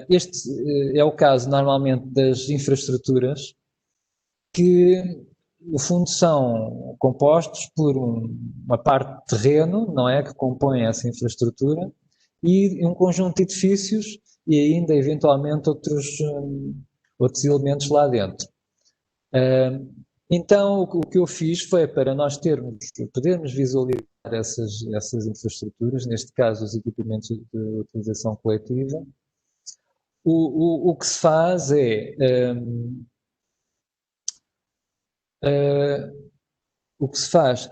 Este é o caso normalmente das infraestruturas que no fundo são compostos por uma parte de terreno, não é, que compõe essa infraestrutura, e um conjunto de edifícios e ainda eventualmente outros elementos lá dentro. Então o que eu fiz foi para nós podermos visualizar essas infraestruturas, neste caso os equipamentos de utilização coletiva. O que se faz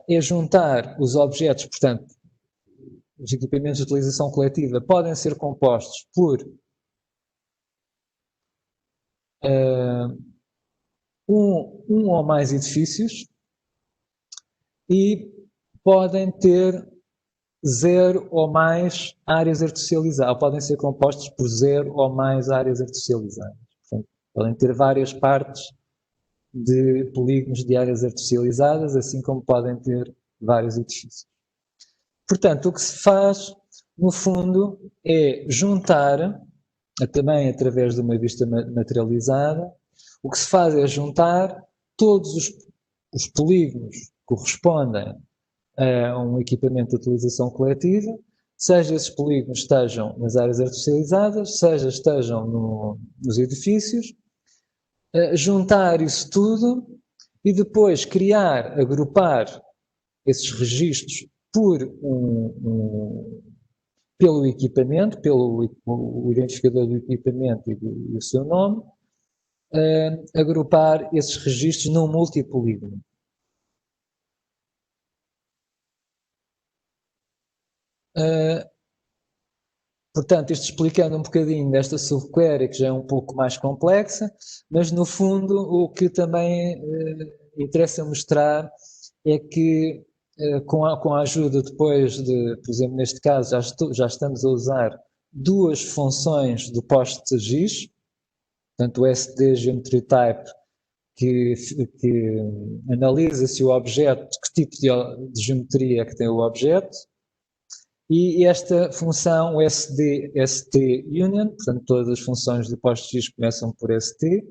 é juntar os objetos, portanto, os equipamentos de utilização coletiva podem ser compostos por um ou mais edifícios e podem ter 0 ou mais áreas artificializadas, ou podem ser compostos por 0 ou mais áreas artificializadas. Portanto, podem ter várias partes de polígonos de áreas artificializadas, assim como podem ter vários edifícios. Portanto, o que se faz, no fundo, é juntar, também através de uma vista materializada, o que se faz é juntar todos os polígonos que correspondem a um equipamento de utilização coletiva, seja esses polígonos estejam nas áreas artificializadas, seja estejam nos edifícios, juntar isso tudo e depois agrupar esses registros pelo equipamento, pelo identificador do equipamento e do seu nome, agrupar esses registros num multipolígono. Portanto, isto explicando um bocadinho desta subquery, que já é um pouco mais complexa, mas no fundo o que também interessa mostrar é que com a ajuda depois por exemplo, neste caso já estamos a usar duas funções do PostGIS, portanto o SD Geometry Type, que analisa se o objeto, que tipo de geometria é que tem o objeto, e esta função, o ST Union, portanto todas as funções do PostGIS começam por ST,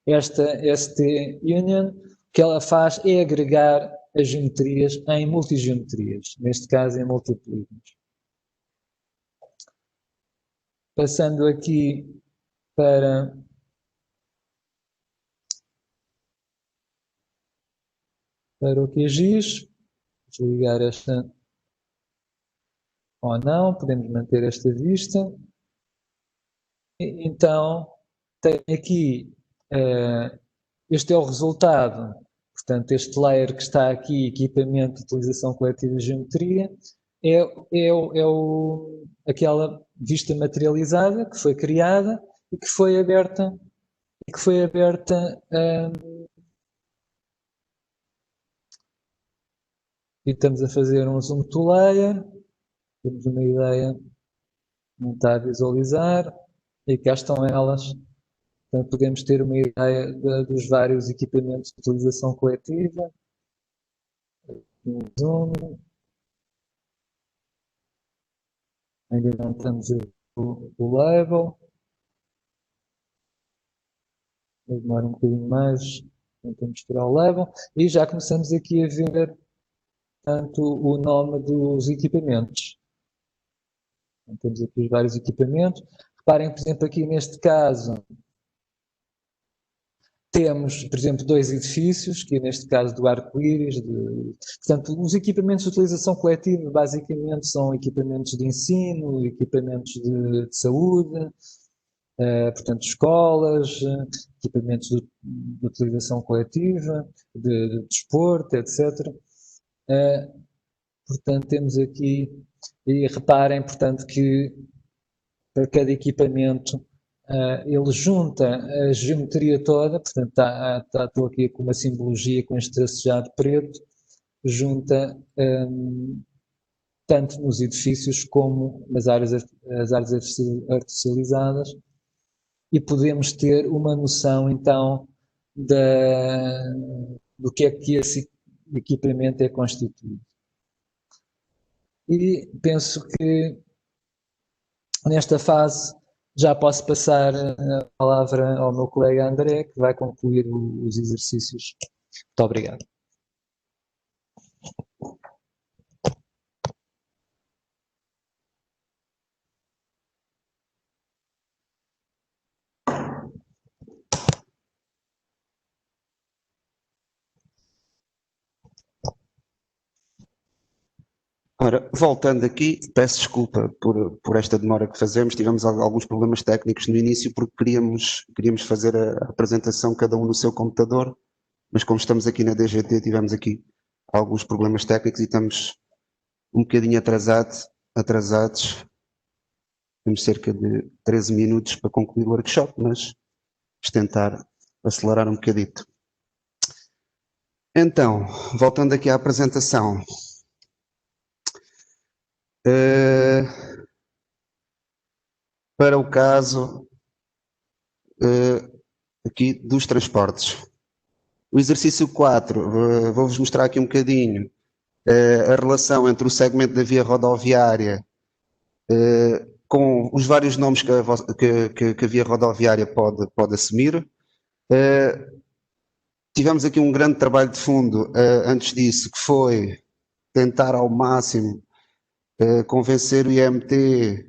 esta ST Union, o que ela faz é agregar as geometrias em multigeometrias, neste caso em multipolígonos. Passando aqui para o QGIS, desligar esta ou não, podemos manter esta vista. Então, tem aqui, este é o resultado, portanto, este layer que está aqui, equipamento de utilização coletiva de geometria, aquela vista materializada que foi criada e que foi aberta, e estamos a fazer um zoom to layer, temos uma ideia, não está a visualizar, e cá estão elas. Portanto, podemos ter uma ideia dos vários equipamentos de utilização coletiva. Um zoom. Ainda não estamos o label. Vou demorar um bocadinho mais. Tentamos tirar o label. E já começamos aqui a ver portanto, o nome dos equipamentos. Então, temos aqui os vários equipamentos. Reparem, por exemplo, aqui neste caso, temos, por exemplo, 2 edifícios, que neste caso do arco-íris. Portanto, os equipamentos de utilização coletiva basicamente são equipamentos de ensino, equipamentos de saúde, portanto, escolas, equipamentos de utilização coletiva, de desporto, etc. Portanto, temos aqui, e reparem, portanto, que para cada equipamento ele junta a geometria toda, portanto, estou aqui com uma simbologia com este tracejado preto, junta tanto nos edifícios como nas áreas artificializadas, e podemos ter uma noção, então, do que é que esse equipamento é constituído. E penso que nesta fase já posso passar a palavra ao meu colega André, que vai concluir os exercícios. Muito obrigado. Ora, voltando aqui, peço desculpa por esta demora que fazemos, tivemos alguns problemas técnicos no início porque queríamos fazer a apresentação cada um no seu computador, mas como estamos aqui na DGT tivemos aqui alguns problemas técnicos e estamos um bocadinho atrasados, temos cerca de 13 minutos para concluir o workshop, mas vamos tentar acelerar um bocadito. Então, voltando aqui à apresentação, para o caso aqui dos transportes. O exercício 4, vou-vos mostrar aqui um bocadinho a relação entre o segmento da via rodoviária com os vários nomes que a via rodoviária pode assumir. Tivemos aqui um grande trabalho de fundo antes disso, que foi tentar ao máximo convencer o IMT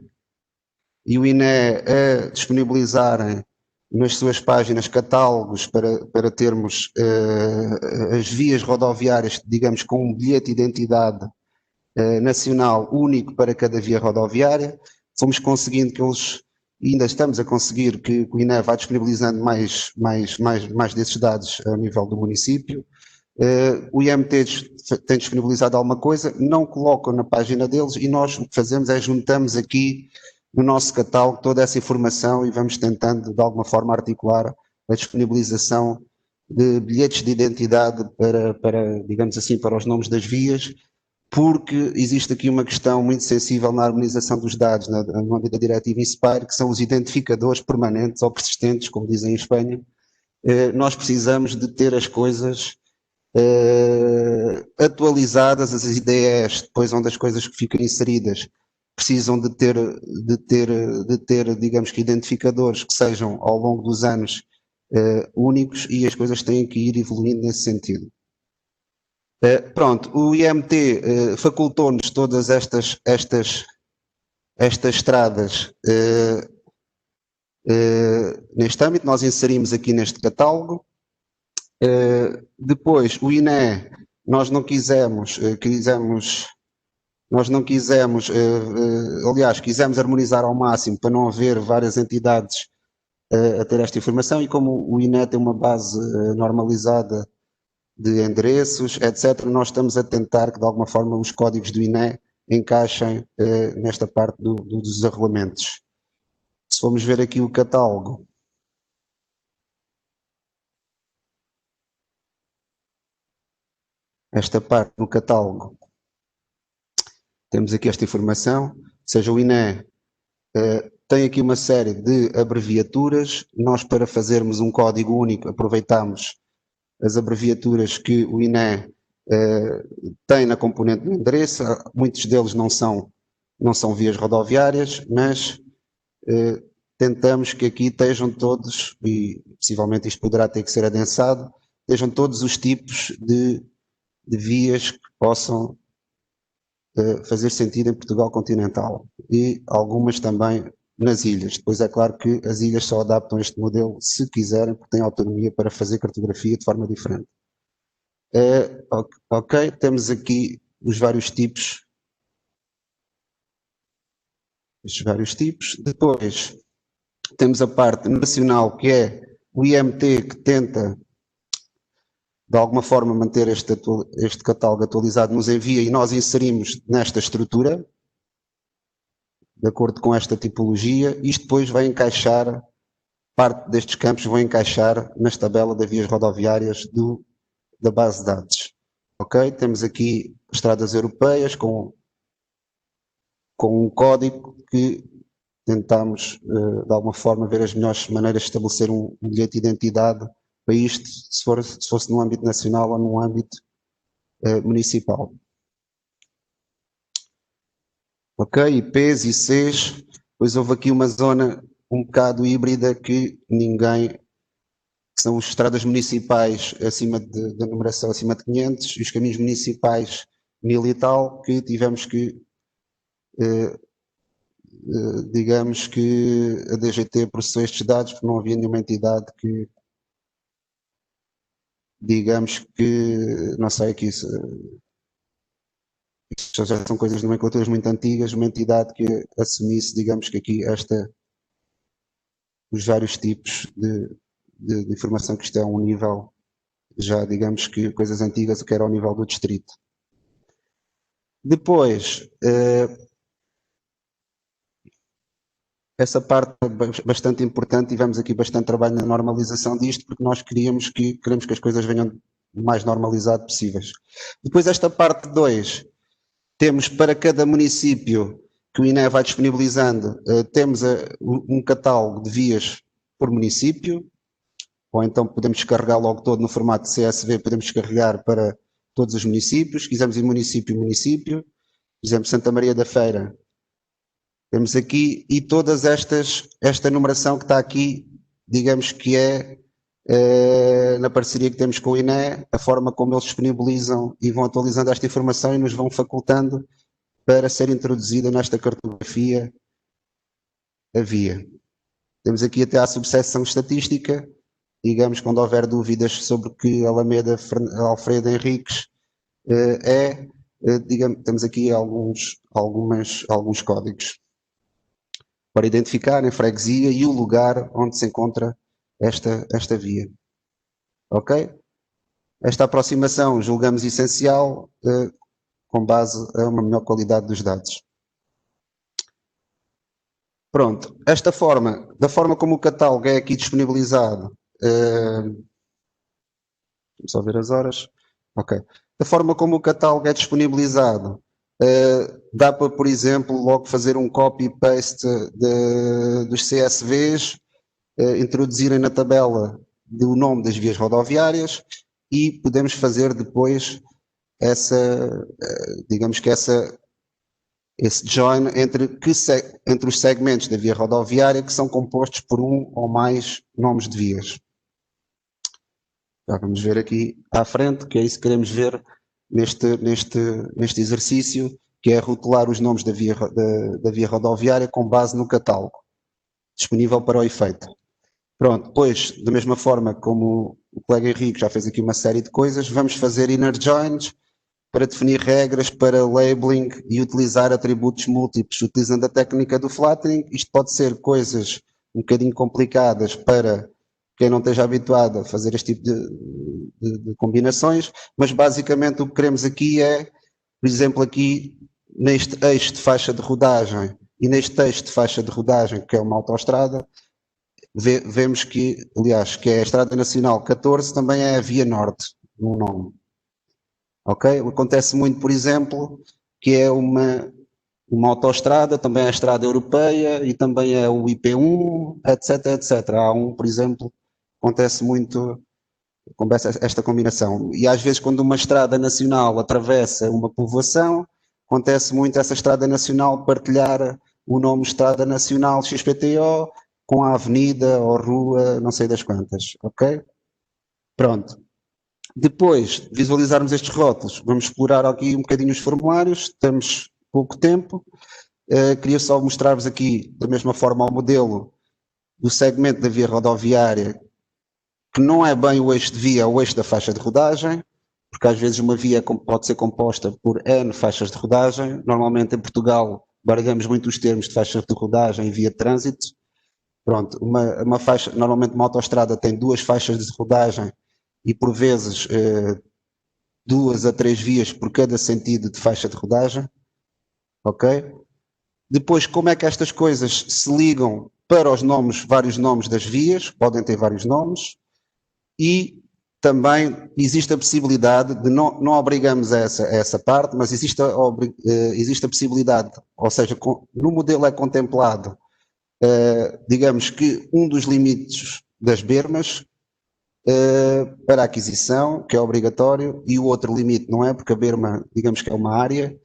e o INE a disponibilizarem nas suas páginas catálogos para termos as vias rodoviárias, digamos, com um bilhete de identidade nacional único para cada via rodoviária. Fomos conseguindo que eles, ainda estamos a conseguir que o INE vá disponibilizando mais desses dados a nível do município. O IMT tem disponibilizado alguma coisa, não colocam na página deles e nós o que fazemos é juntamos aqui no nosso catálogo toda essa informação e vamos tentando de alguma forma articular a disponibilização de bilhetes de identidade para digamos assim, para os nomes das vias, porque existe aqui uma questão muito sensível na harmonização dos dados no âmbito da diretiva INSPIRE, que são os identificadores permanentes ou persistentes, como dizem em Espanha. Nós precisamos de ter as coisas atualizadas, as ideias, depois onde as coisas que ficam inseridas precisam de ter, digamos que identificadores que sejam ao longo dos anos únicos e as coisas têm que ir evoluindo nesse sentido. Pronto, o IMT facultou-nos todas estas estradas neste âmbito, nós inserimos aqui neste catálogo. Depois, o INE, nós não quisemos, aliás, quisemos harmonizar ao máximo para não haver várias entidades a ter esta informação, e como o INE tem uma base normalizada de endereços, etc., nós estamos a tentar que de alguma forma os códigos do INE encaixem nesta parte dos arrolamentos. Se formos ver aqui o catálogo, esta parte do catálogo, temos aqui esta informação, ou seja, o INE tem aqui uma série de abreviaturas. Nós, para fazermos um código único, aproveitamos as abreviaturas que o INE tem na componente do endereço. Muitos deles não são vias rodoviárias, mas tentamos que aqui estejam todos, e possivelmente isto poderá ter que ser adensado, estejam todos os tipos de vias que possam fazer sentido em Portugal continental e algumas também nas ilhas. Depois é claro que as ilhas só adaptam este modelo se quiserem, porque têm autonomia para fazer cartografia de forma diferente. Ok, temos aqui os vários tipos. Estes vários tipos. Depois temos a parte nacional, que é o IMT, que tenta de alguma forma manter este catálogo atualizado, nos envia e nós inserimos nesta estrutura, de acordo com esta tipologia. Isto depois vai encaixar, parte destes campos vão encaixar nas tabelas das vias rodoviárias da base de dados. Ok? Temos aqui estradas europeias com um código que tentamos, de alguma forma, ver as melhores maneiras de estabelecer um bilhete de identidade para isto, se fosse no âmbito nacional ou no âmbito municipal. Ok, IPs, ICs, depois houve aqui uma zona um bocado híbrida que são as estradas municipais da numeração acima de 500 e os caminhos municipais 1000 e tal, que tivemos que digamos que a DGT processou estes dados porque não havia nenhuma entidade que, digamos que, não sei, que isso já são coisas de nomenclaturas muito antigas, uma entidade que assumisse, digamos que aqui os vários tipos de informação, que isto é um nível já, digamos que coisas antigas, que era ao nível do distrito. Depois, essa parte é bastante importante, tivemos aqui bastante trabalho na normalização disto, porque nós queremos que as coisas venham o mais normalizado possíveis. Depois esta parte 2, temos para cada município que o INE vai disponibilizando, temos um catálogo de vias por município, ou então podemos descarregar logo todo no formato de CSV, podemos descarregar para todos os municípios, se quisermos ir município, por exemplo, Santa Maria da Feira, temos aqui, e todas esta numeração que está aqui, digamos que na parceria que temos com o INE, a forma como eles disponibilizam e vão atualizando esta informação e nos vão facultando para ser introduzida nesta cartografia a via. Temos aqui até a subseção estatística, digamos, quando houver dúvidas sobre que Alameda Alfredo Henriques digamos, temos aqui alguns códigos para identificar a freguesia e o lugar onde se encontra esta via. Ok? Esta aproximação julgamos essencial com base a uma melhor qualidade dos dados. Pronto, da forma como o catálogo é aqui disponibilizado, vamos só ver as horas. Ok. Da forma como o catálogo é disponibilizado, dá para, por exemplo, logo fazer um copy-paste dos CSVs, introduzirem na tabela o nome das vias rodoviárias e podemos fazer depois esse join entre os segmentos da via rodoviária que são compostos por um ou mais nomes de vias. Já vamos ver aqui à frente, que é isso que queremos ver neste exercício, que é rotular os nomes da via rodoviária com base no catálogo, disponível para o efeito. Pronto, depois, da mesma forma como o colega Henrique já fez aqui uma série de coisas, vamos fazer inner joins para definir regras para labeling e utilizar atributos múltiplos, utilizando a técnica do flattering. Isto pode ser coisas um bocadinho complicadas para quem não esteja habituado a fazer este tipo de combinações, mas basicamente o que queremos aqui é, por exemplo, aqui neste eixo de faixa de rodagem e neste eixo de faixa de rodagem, que é uma autoestrada, vemos que, aliás, que é a Estrada Nacional 14, também é a Via Norte, no nome. Ok? Acontece muito, por exemplo, que é uma autoestrada, também é a Estrada Europeia e também é o IP1, etc, etc. Há por exemplo, acontece muito esta combinação. E às vezes quando uma estrada nacional atravessa uma povoação, acontece muito essa estrada nacional partilhar o nome Estrada Nacional XPTO com a avenida ou rua, não sei das quantas, ok? Pronto. Depois de visualizarmos estes rótulos, vamos explorar aqui um bocadinho os formulários, temos pouco tempo. Queria só mostrar-vos aqui, da mesma forma, o modelo do segmento da via rodoviária, que não é bem o eixo de via, é o eixo da faixa de rodagem, porque às vezes uma via pode ser composta por N faixas de rodagem. Normalmente em Portugal baralhamos muito os termos de faixa de rodagem e via de trânsito. Pronto, uma faixa, normalmente uma autoestrada tem 2 faixas de rodagem e por vezes 2 a 3 vias por cada sentido de faixa de rodagem, ok? Depois, como é que estas coisas se ligam para os nomes, vários nomes das vias, podem ter vários nomes, e também existe a possibilidade de, não obrigamos a essa parte, mas existe a possibilidade, ou seja, no modelo é contemplado, digamos que um dos limites das bermas para a aquisição, que é obrigatório, e o outro limite não é, porque a berma, digamos que é uma área,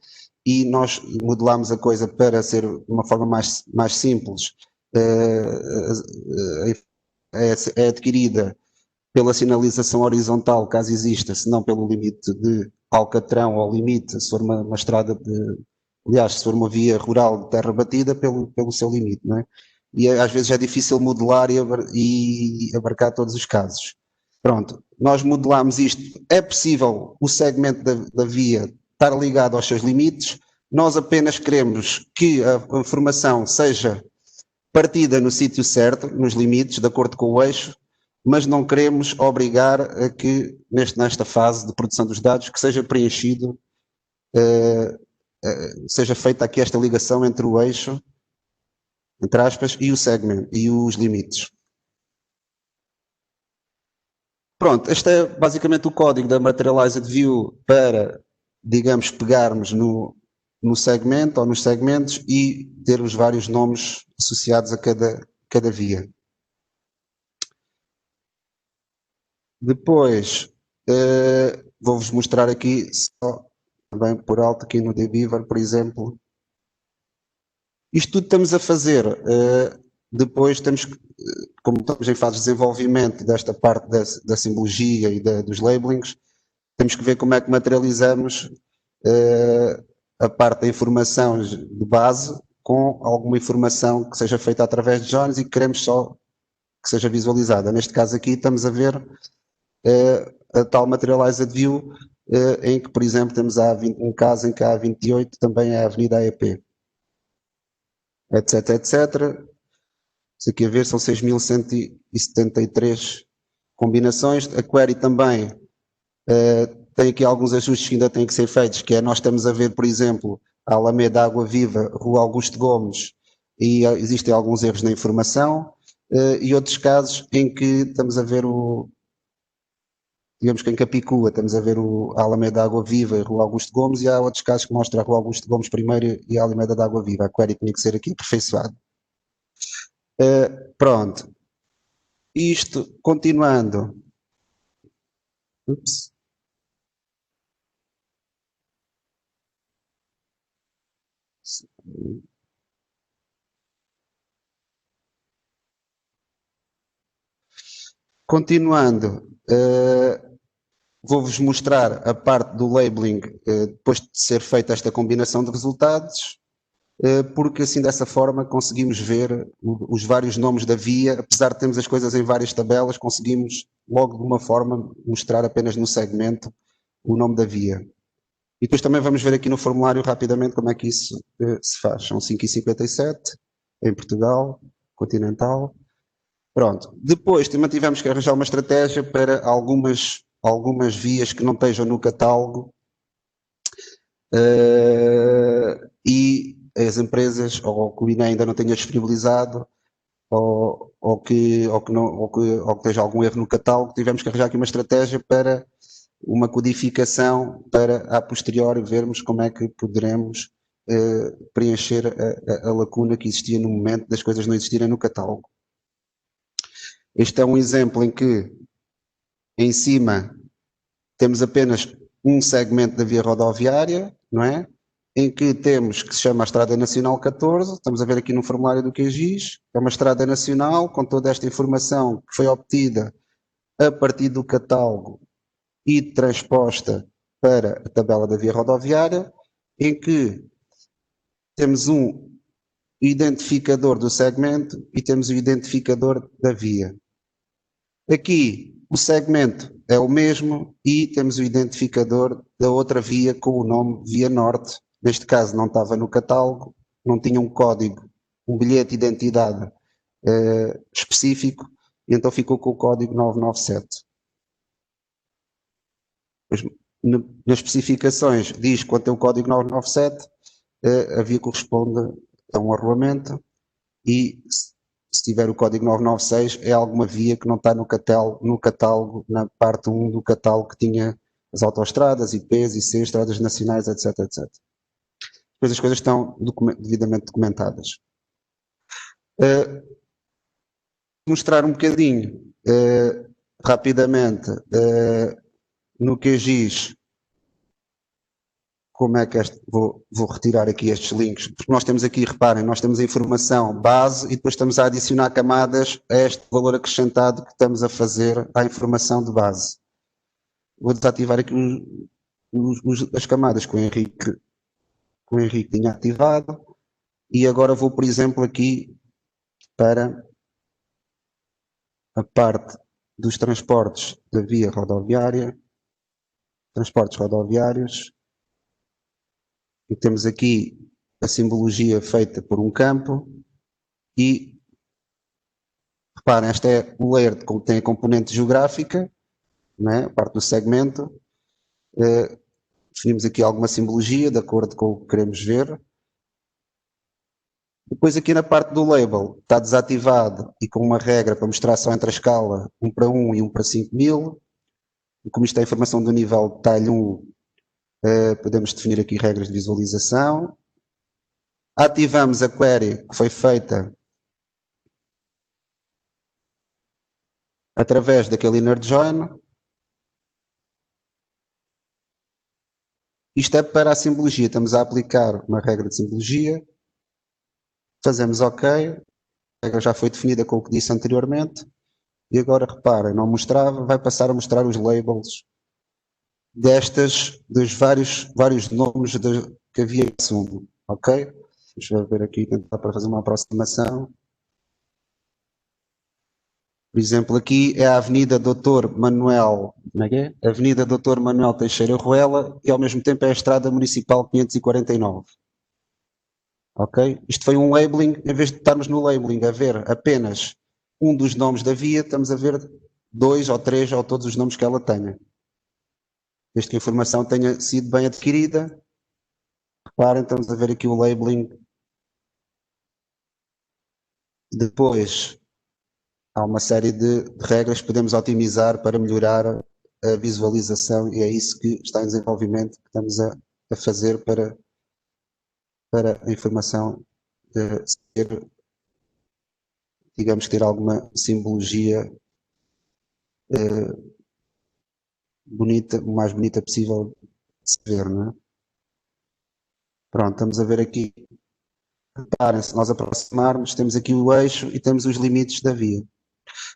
e nós modelamos a coisa para ser de uma forma mais simples, é adquirida pela sinalização horizontal, caso exista, se não pelo limite de alcatrão ou limite, se for uma estrada aliás, se for uma via rural de terra batida, pelo seu limite, não é? E às vezes é difícil modelar e abarcar todos os casos. Pronto, nós modelamos isto. É possível o segmento da via estar ligado aos seus limites, nós apenas queremos que a informação seja partida no sítio certo, nos limites, de acordo com o eixo, mas não queremos obrigar a que, nesta fase de produção dos dados, que seja preenchido, seja feita aqui esta ligação entre o eixo, entre aspas, e o segmento, e os limites. Pronto, este é basicamente o código da Materialized View para, digamos, pegarmos no segmento ou nos segmentos e ter os vários nomes associados a cada via. Depois, vou-vos mostrar aqui, só também por alto, aqui no dbeaver, por exemplo. Isto tudo estamos a fazer, depois temos, como estamos em fase de desenvolvimento desta parte da simbologia e dos labelings, temos que ver como é que materializamos a parte da informação de base com alguma informação que seja feita através de joins e que queremos só que seja visualizada. Neste caso aqui estamos a ver a tal Materialized View, em que, por exemplo, temos um caso em que a A28 também é a Avenida AEP, etc, etc. Se aqui a ver, são 6.173 combinações. A query também tem aqui alguns ajustes que ainda têm que ser feitos, que é, nós estamos a ver, por exemplo, a Alameda Água Viva, Rua Augusto Gomes, e existem alguns erros na informação, e outros casos em que estamos a ver digamos que em Capicua estamos a ver a Alameda Água Viva e a Rua Augusto Gomes, e há outros casos que mostram a Rua Augusto Gomes primeiro e a Alameda da Água Viva. A query tinha que ser aqui aperfeiçoada. Pronto. Isto, continuando. Ups. Continuando, vou-vos mostrar a parte do labeling depois de ser feita esta combinação de resultados, porque assim dessa forma conseguimos ver os vários nomes da via, apesar de termos as coisas em várias tabelas, conseguimos logo de uma forma mostrar apenas no segmento o nome da via. E depois também vamos ver aqui no formulário rapidamente como é que isso se faz. São 5,57 em Portugal, continental. Pronto. Depois também tivemos que arranjar uma estratégia para algumas vias que não estejam no catálogo e as empresas, ou que o INE ainda não tenha disponibilizado, ou que esteja algum erro no catálogo, tivemos que arranjar aqui uma estratégia para uma codificação para a posteriori vermos como é que poderemos preencher a lacuna que existia no momento das coisas não existirem no catálogo. Este é um exemplo em que em cima temos apenas um segmento da via rodoviária, não é? Em que temos, que se chama a Estrada Nacional 14, estamos a ver aqui no formulário do QGIS, é uma estrada nacional com toda esta informação que foi obtida a partir do catálogo e transposta para a tabela da via rodoviária, em que temos um identificador do segmento e temos o identificador da via. Aqui o segmento é o mesmo e temos o identificador da outra via com o nome Via Norte. Neste caso não estava no catálogo, não tinha um código, um bilhete de identidade específico, e então ficou com o código 997. Nas especificações diz que quando tem o código 997, a via corresponde a um arruamento, e se tiver o código 996 é alguma via que não está no catálogo, na parte 1 do catálogo que tinha as autoestradas, IPs, IC, estradas nacionais, etc, etc. Depois as coisas estão devidamente documentadas. Mostrar um bocadinho, rapidamente, no QGIS, como é que vou retirar aqui estes links, porque nós temos aqui, reparem, nós temos a informação base e depois estamos a adicionar camadas a este valor acrescentado que estamos a fazer à informação de base. Vou desativar aqui as camadas que o Henrique tinha ativado, e agora vou, por exemplo, aqui para a parte dos transportes da via rodoviária, transportes rodoviários, e temos aqui a simbologia feita por um campo, e reparem, esta é o layer que tem a componente geográfica, né, a parte do segmento. Definimos aqui alguma simbologia de acordo com o que queremos ver. Depois aqui na parte do label está desativado e com uma regra para mostrar só entre a escala 1:1 e 1:5000. E como isto é a informação do nível detalhe 1, podemos definir aqui regras de visualização. Ativamos a query que foi feita através daquele inner join. Isto é para a simbologia, estamos a aplicar uma regra de simbologia, fazemos OK, a regra já foi definida com o que disse anteriormente, e agora reparem, não mostrava, vai passar a mostrar os labels dos vários nomes que havia em assunto, ok? Deixa eu ver aqui, tentar para fazer uma aproximação. Por exemplo, aqui é a Avenida Dr. Manuel, como é que é? Avenida Dr. Manuel Teixeira Ruela, e ao mesmo tempo é a Estrada Municipal 549. Ok? Isto foi um labeling, em vez de estarmos no labeling a ver apenas um dos nomes da via, estamos a ver 2 ou 3 ou todos os nomes que ela tenha. Desde que a informação tenha sido bem adquirida. Reparem, estamos a ver aqui o labeling. Depois, há uma série de regras que podemos otimizar para melhorar a visualização, e é isso que está em desenvolvimento, que estamos a fazer para a informação ser, digamos, ter alguma simbologia bonita, o mais bonita possível de se ver, não é? Pronto, estamos a ver aqui. Reparem, se nós aproximarmos, temos aqui o eixo e temos os limites da via.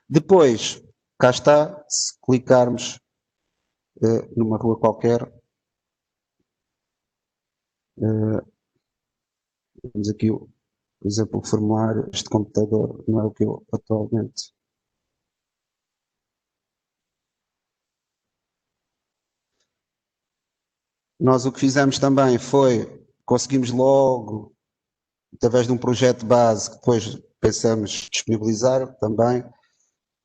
Depois, cá está, se clicarmos numa rua qualquer, temos aqui, por exemplo, o formulário. Este computador não é o que eu atualmente. Nós o que fizemos também foi, conseguimos logo, através de um projeto base, que depois pensamos disponibilizar também,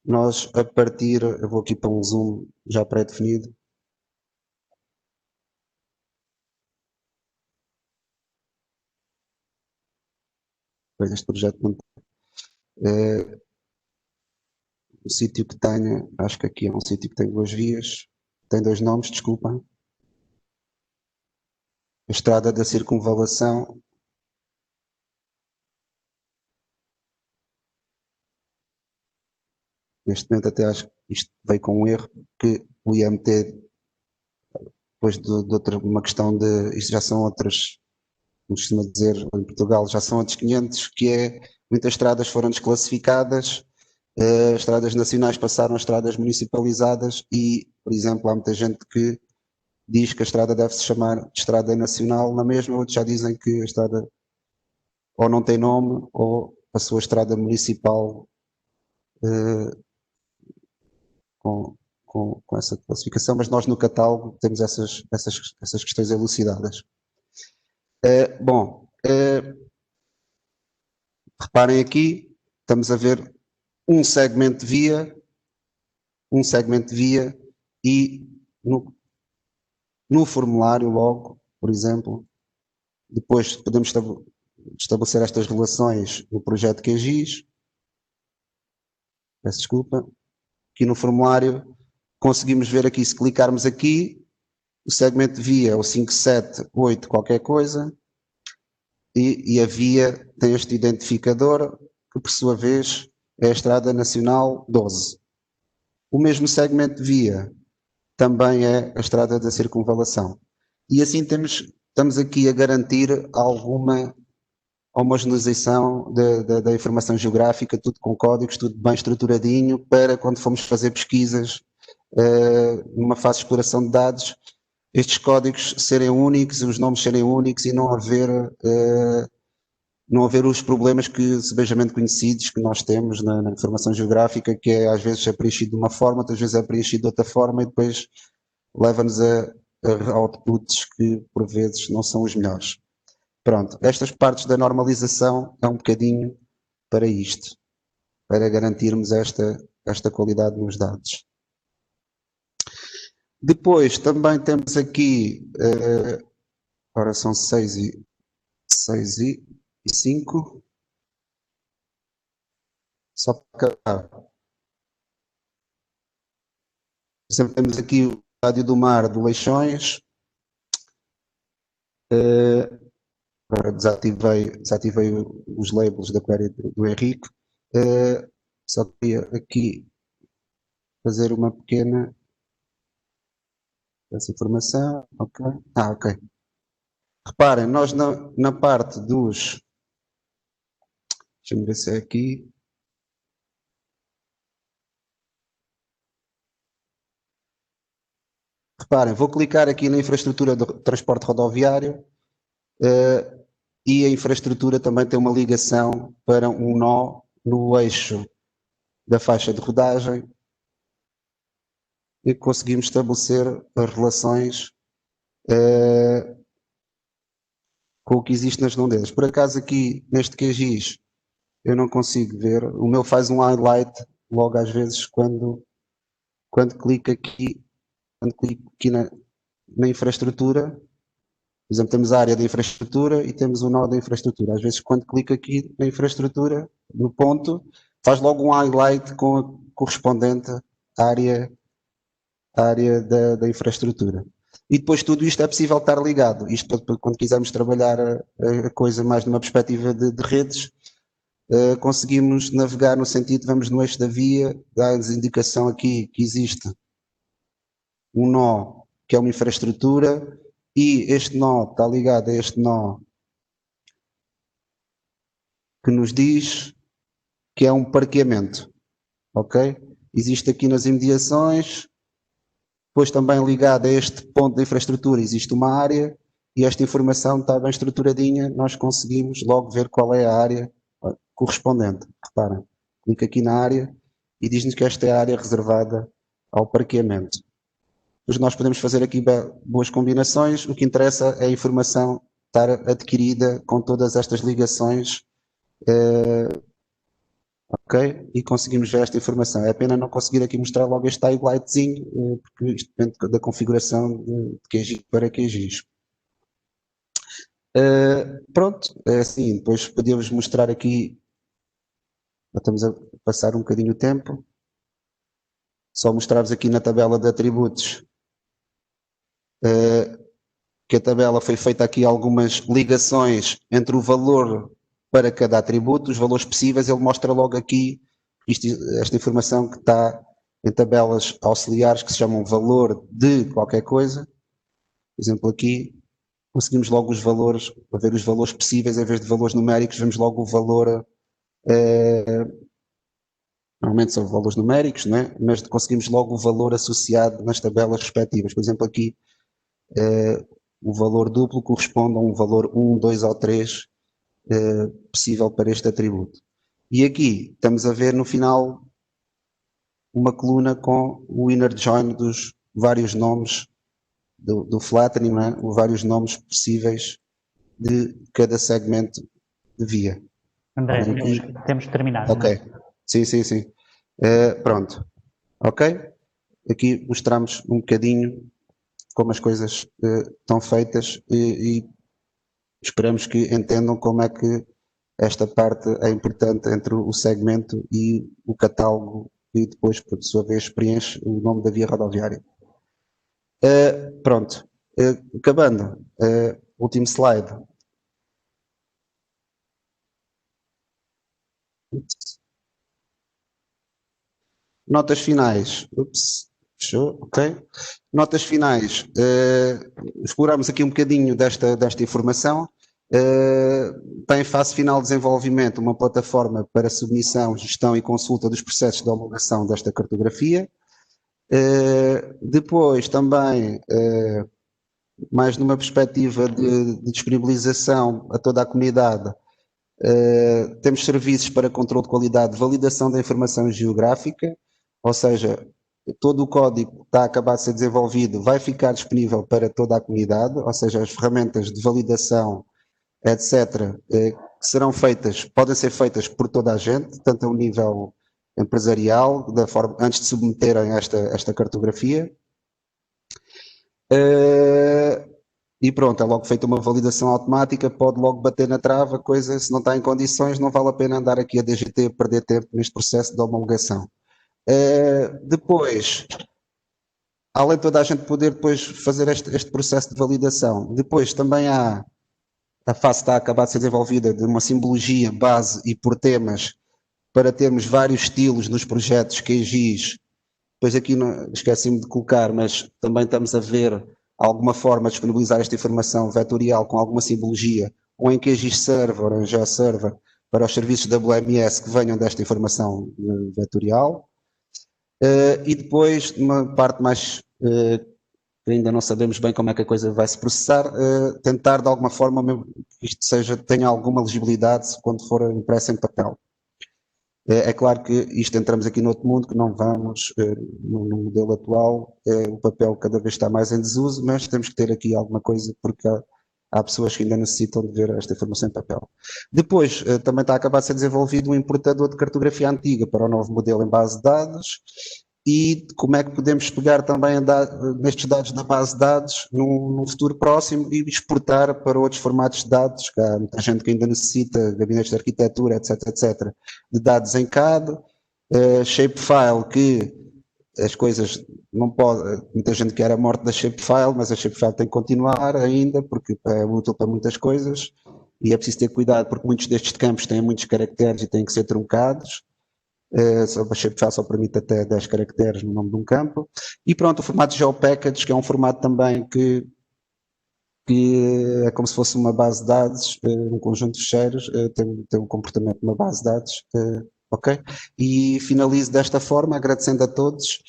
nós a partir, eu vou aqui para um zoom já pré-definido. Depois este projeto não tem. O sítio que tenha, acho que aqui é um sítio que tem 2 vias, tem 2 nomes, desculpem. A Estrada da Circunvalação. Neste momento até acho que isto veio com um erro, que o IMT, depois de uma questão de, isto já são outras, como costuma dizer em Portugal, já são outros 500, que é, muitas estradas foram desclassificadas, estradas nacionais passaram a estradas municipalizadas, e Por exemplo, há muita gente que diz que a estrada deve se chamar de Estrada Nacional, na mesma, outros já dizem que a estrada ou não tem nome ou passou a estrada municipal com essa classificação, mas nós no catálogo temos essas questões elucidadas. Bom, reparem aqui, estamos a ver um segmento de via e no formulário logo, por exemplo, depois podemos estabelecer estas relações no projeto QGIS. Peço desculpa. Aqui no formulário conseguimos ver aqui, se clicarmos aqui, o segmento de via é o 578 qualquer coisa e a via tem este identificador que por sua vez é a Estrada Nacional 12. O mesmo segmento de via também é a Estrada da Circunvalação. E assim estamos aqui a garantir alguma homogeneização da informação geográfica, tudo com códigos, tudo bem estruturadinho, para quando formos fazer pesquisas numa fase de exploração de dados, estes códigos serem únicos, os nomes serem únicos e não haver os problemas que sebejamente conhecidos que nós temos na informação geográfica, que é às vezes é preenchido de uma forma, outras vezes é preenchido de outra forma e depois leva-nos a outputs que por vezes não são os melhores. Pronto, estas partes da normalização é um bocadinho para isto, para garantirmos esta qualidade nos dados. Depois também temos aqui, agora são 6 e 5, só para acabar. Sempre temos aqui o Estádio do Mar de Leixões. Agora desativei os labels da query do Henrique. Só queria aqui fazer uma pequena essa informação. Ok. Ok. Reparem, nós na parte dos... Deixa-me ver se é aqui. Reparem, vou clicar aqui na infraestrutura de transporte rodoviário e a infraestrutura também tem uma ligação para um nó no eixo da faixa de rodagem e conseguimos estabelecer as relações com o que existe nas redondezas. Por acaso aqui neste QGIS eu não consigo ver, o meu faz um highlight logo às vezes quando clico aqui na infraestrutura. Por exemplo, temos a área da infraestrutura e temos o nó da infraestrutura. Às vezes quando clico aqui na infraestrutura, no ponto, faz logo um highlight com a correspondente área da infraestrutura. E depois tudo isto é possível estar ligado. Isto para quando quisermos trabalhar a coisa mais numa perspectiva de redes, conseguimos navegar no sentido, vamos no eixo da via, dá-nos indicação aqui que existe um nó que é uma infraestrutura e este nó está ligado a este nó que nos diz que é um parqueamento, ok? Existe aqui nas imediações, depois também ligado a este ponto da infraestrutura existe uma área e esta informação está bem estruturadinha, nós conseguimos logo ver qual é a área correspondente. Reparem, clica aqui na área e diz-nos que esta é a área reservada ao parqueamento. Depois nós podemos fazer aqui boas combinações, o que interessa é a informação estar adquirida com todas estas ligações, ok? E conseguimos ver esta informação. É pena não conseguir aqui mostrar logo este highlightzinho, porque isto depende da configuração de QGIS para QGIS. Pronto, é assim, depois podíamos mostrar aqui, já estamos a passar um bocadinho o tempo, só mostrar-vos aqui na tabela de atributos, que a tabela foi feita aqui algumas ligações entre o valor para cada atributo, os valores possíveis, ele mostra logo aqui esta informação que está em tabelas auxiliares que se chamam valor de qualquer coisa. Por exemplo, aqui conseguimos logo os valores, para ver os valores possíveis, em vez de valores numéricos, vemos logo o valor Normalmente são valores numéricos, não é? Mas conseguimos logo o valor associado nas tabelas respectivas. Por exemplo, aqui o valor duplo corresponde a um valor 1, 2 ou 3 possível para este atributo. E aqui estamos a ver no final uma coluna com o inner join dos vários nomes do flattening, não é? Os vários nomes possíveis de cada segmento de via. André, Aqui, temos que terminar. ok, sim. Pronto, ok? Aqui mostramos um bocadinho como as coisas estão feitas e esperamos que entendam como é que esta parte é importante entre o segmento e o catálogo que depois, por sua vez, preenche o nome da via rodoviária. Pronto, acabando, último slide. Notas finais. Fechou, ok. Notas finais. Exploramos aqui um bocadinho desta informação. Tem em fase final de desenvolvimento uma plataforma para submissão, gestão e consulta dos processos de homologação desta cartografia. Depois também, mais numa perspectiva de disponibilização a toda a comunidade, temos serviços para controle de qualidade, validação da informação geográfica, ou seja, todo o código que está a acabar de ser desenvolvido vai ficar disponível para toda a comunidade, ou seja, as ferramentas de validação, etc., que serão feitas, podem ser feitas por toda a gente, tanto a um nível empresarial, da forma, antes de submeterem esta cartografia. E pronto, é logo feita uma validação automática, pode logo bater na trava, coisa, se não está em condições, não vale a pena andar aqui a DGT a perder tempo neste processo de homologação. Depois, além de toda a gente poder depois fazer este processo de validação, depois também há, a fase está a acabar de ser desenvolvida de uma simbologia base e por temas, para termos vários estilos nos projetos QGIS. Depois aqui esqueci-me de colocar, mas também estamos a ver alguma forma de disponibilizar esta informação vetorial com alguma simbologia, ou em QGIS Server, ou em GeoServer, para os serviços WMS que venham desta informação vetorial. E depois, uma parte mais que ainda não sabemos bem como é que a coisa vai se processar, tentar de alguma forma que isto tenha alguma legibilidade quando for impresso em papel. É claro que isto entramos aqui no outro mundo, que não vamos, no modelo atual, o papel cada vez está mais em desuso, mas temos que ter aqui alguma coisa, porque há pessoas que ainda necessitam de ver esta informação em papel. Depois, também está a acabar de ser desenvolvido um importador de cartografia antiga para o novo modelo em base de dados, e como é que podemos pegar também nestes dados da base de dados num futuro próximo e exportar para outros formatos de dados, que há muita gente que ainda necessita, gabinetes de arquitetura, etc., de dados em CAD, shapefile, que as coisas não podem, muita gente quer a morte da shapefile, mas a shapefile tem que continuar ainda, porque é útil para muitas coisas, e é preciso ter cuidado, porque muitos destes campos têm muitos caracteres e têm que ser truncados. A shapefile só permite até 10 caracteres no nome de um campo. E pronto, o formato GeoPackage, que é um formato também que é como se fosse uma base de dados, um conjunto de ficheiros, tem um comportamento de uma base de dados, ok? E finalizo desta forma, agradecendo a todos,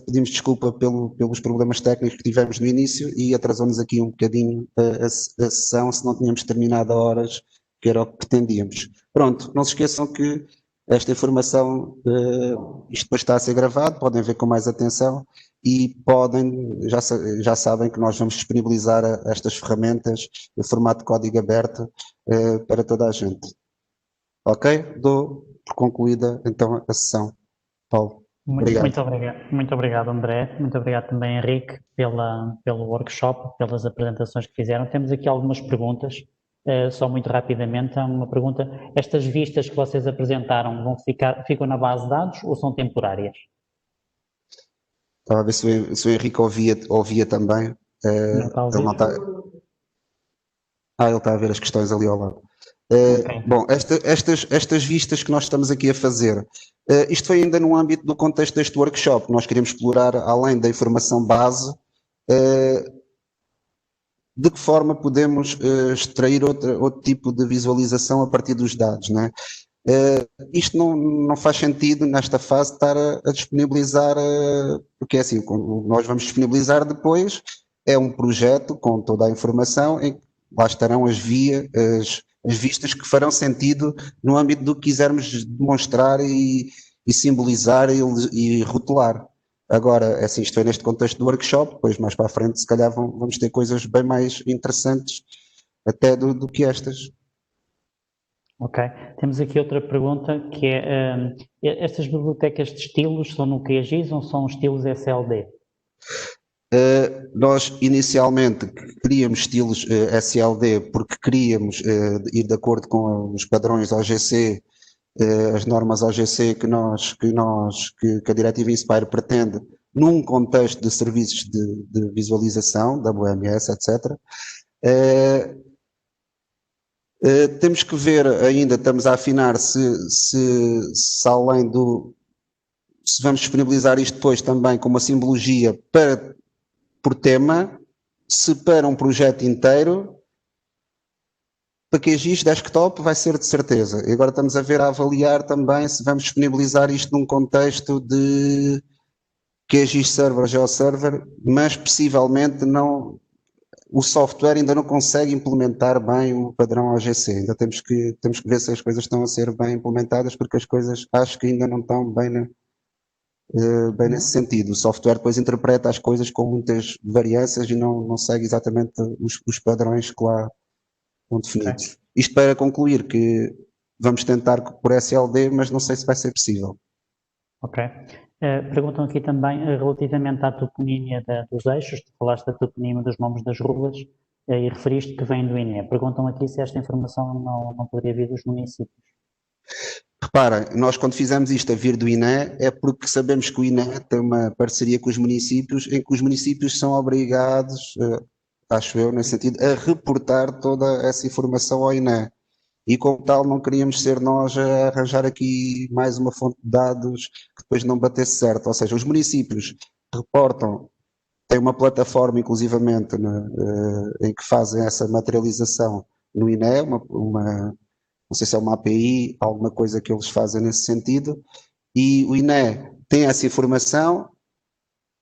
pedimos desculpa pelos problemas técnicos que tivemos no início e atrasou-nos aqui um bocadinho a sessão, se não tínhamos terminado a horas, que era o que pretendíamos. Pronto, não se esqueçam que esta informação, isto depois está a ser gravado, podem ver com mais atenção e já sabem que nós vamos disponibilizar estas ferramentas em formato de código aberto para toda a gente. Ok? Dou por concluída então a sessão. Paulo, obrigado. Muito obrigado, André. Muito obrigado também, Henrique, pelo workshop, pelas apresentações que fizeram. Temos aqui algumas perguntas. Só muito rapidamente, há uma pergunta. Estas vistas que vocês apresentaram ficam na base de dados ou são temporárias? Estava a ver se o Henrique ouvia também. Não está a ouvir? Ele não está... ele está a ver as questões ali ao lado. Okay. Bom, estas vistas que nós estamos aqui a fazer, isto foi ainda no âmbito do contexto deste workshop. Nós queríamos explorar, além da informação base, de que forma podemos extrair outro tipo de visualização a partir dos dados, não é? Isto não faz sentido nesta fase estar a disponibilizar, porque é assim, o que nós vamos disponibilizar depois é um projeto com toda a informação em que lá estarão as vistas que farão sentido no âmbito do que quisermos demonstrar e simbolizar e rotular. Agora, é assim, isto é neste contexto do workshop, depois mais para a frente se calhar vamos ter coisas bem mais interessantes até do que estas. Ok. Temos aqui outra pergunta que é, estas bibliotecas de estilos são no QGIS ou são estilos SLD? Nós inicialmente queríamos estilos SLD porque queríamos ir de acordo com os padrões OGC, as normas OGC que a diretiva Inspire pretende num contexto de serviços de visualização, WMS, etc. Temos que ver ainda, estamos a afinar se além se vamos disponibilizar isto depois também com uma simbologia por tema, se para um projeto inteiro, para QGIS desktop vai ser de certeza. E agora estamos a avaliar também se vamos disponibilizar isto num contexto de QGIS Server, GeoServer, mas possivelmente não, o software ainda não consegue implementar bem o padrão OGC. Ainda temos que ver se as coisas estão a ser bem implementadas, porque as coisas acho que ainda não estão bem nesse sentido. O software depois interpreta as coisas com muitas variâncias e não segue exatamente os padrões que lá estão definidos. Okay. Isto para concluir que vamos tentar por SLD, mas não sei se vai ser possível. Ok. Perguntam aqui também relativamente à toponímia dos eixos, tu falaste da toponímia dos nomes das ruas e referiste que vem do INE. Perguntam aqui se esta informação não poderia vir dos municípios. Repara, nós quando fizemos isto a vir do INE é porque sabemos que o INE tem uma parceria com os municípios em que os municípios são obrigados, acho eu, nesse sentido, a reportar toda essa informação ao INE. E como tal não queríamos ser nós a arranjar aqui mais uma fonte de dados que depois não batesse certo. Ou seja, os municípios reportam, têm uma plataforma inclusivamente em que fazem essa materialização no INE, não sei se é uma API, alguma coisa que eles fazem nesse sentido, e o INE tem essa informação,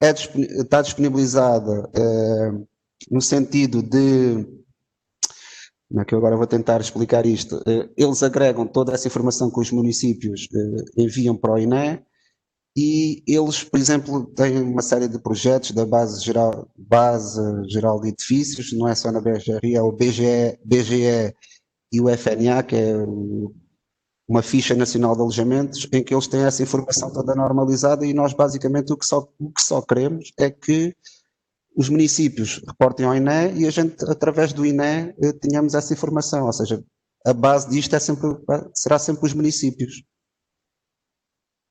está disponibilizada no sentido de, como é que eu agora vou tentar explicar isto, eles agregam toda essa informação que os municípios enviam para o INE e eles, por exemplo, têm uma série de projetos da Base Geral de Edifícios, não é só na BGRI, é o BGE e o FNA, que é uma ficha nacional de alojamentos, em que eles têm essa informação toda normalizada e nós basicamente o que só queremos é que os municípios reportem ao INE e a gente, através do INE, tenhamos essa informação, ou seja, a base disto será sempre os municípios.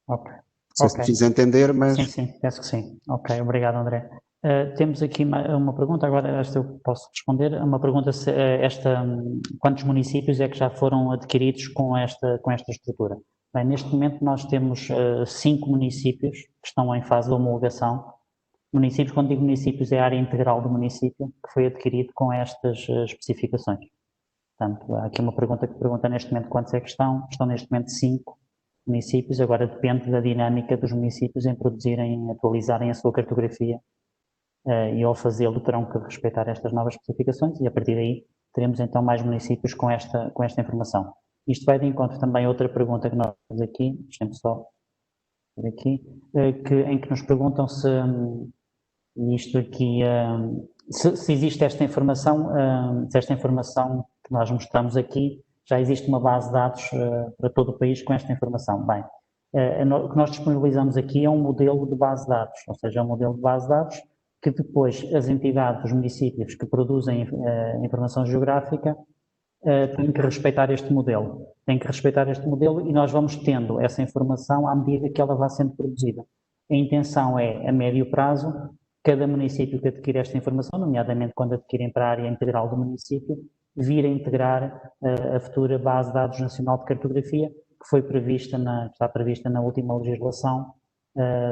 Ok. Não sei se me fiz entender, mas... Sim, penso que sim. Ok, obrigado, André. Temos aqui uma pergunta, agora esta eu posso responder, uma pergunta quantos municípios é que já foram adquiridos com esta estrutura? Bem, neste momento nós temos 5 municípios que estão em fase de homologação. Municípios, quando digo municípios, é a área integral do município que foi adquirido com estas especificações. Portanto, há aqui uma pergunta que pergunta neste momento quantos é que estão neste momento 5 municípios, agora depende da dinâmica dos municípios em produzirem, atualizarem a sua cartografia e ao fazê-lo terão que respeitar estas novas especificações e a partir daí teremos então mais municípios com esta informação. Isto vai de encontro também a outra pergunta que nós temos aqui, deixem-me só ver aqui, em que nos perguntam se existe esta informação, se esta informação que nós mostramos aqui, já existe uma base de dados para todo o país com esta informação. Bem, o que nós disponibilizamos aqui é um modelo de base de dados, ou seja, é um modelo de base de dados que depois as entidades, os municípios que produzem informação geográfica têm que respeitar este modelo. Têm que respeitar este modelo e nós vamos tendo essa informação à medida que ela vai sendo produzida. A intenção é, a médio prazo, cada município que adquire esta informação, nomeadamente quando adquirem para a área integral do município, vir a integrar a futura base de dados nacional de cartografia que está prevista na última legislação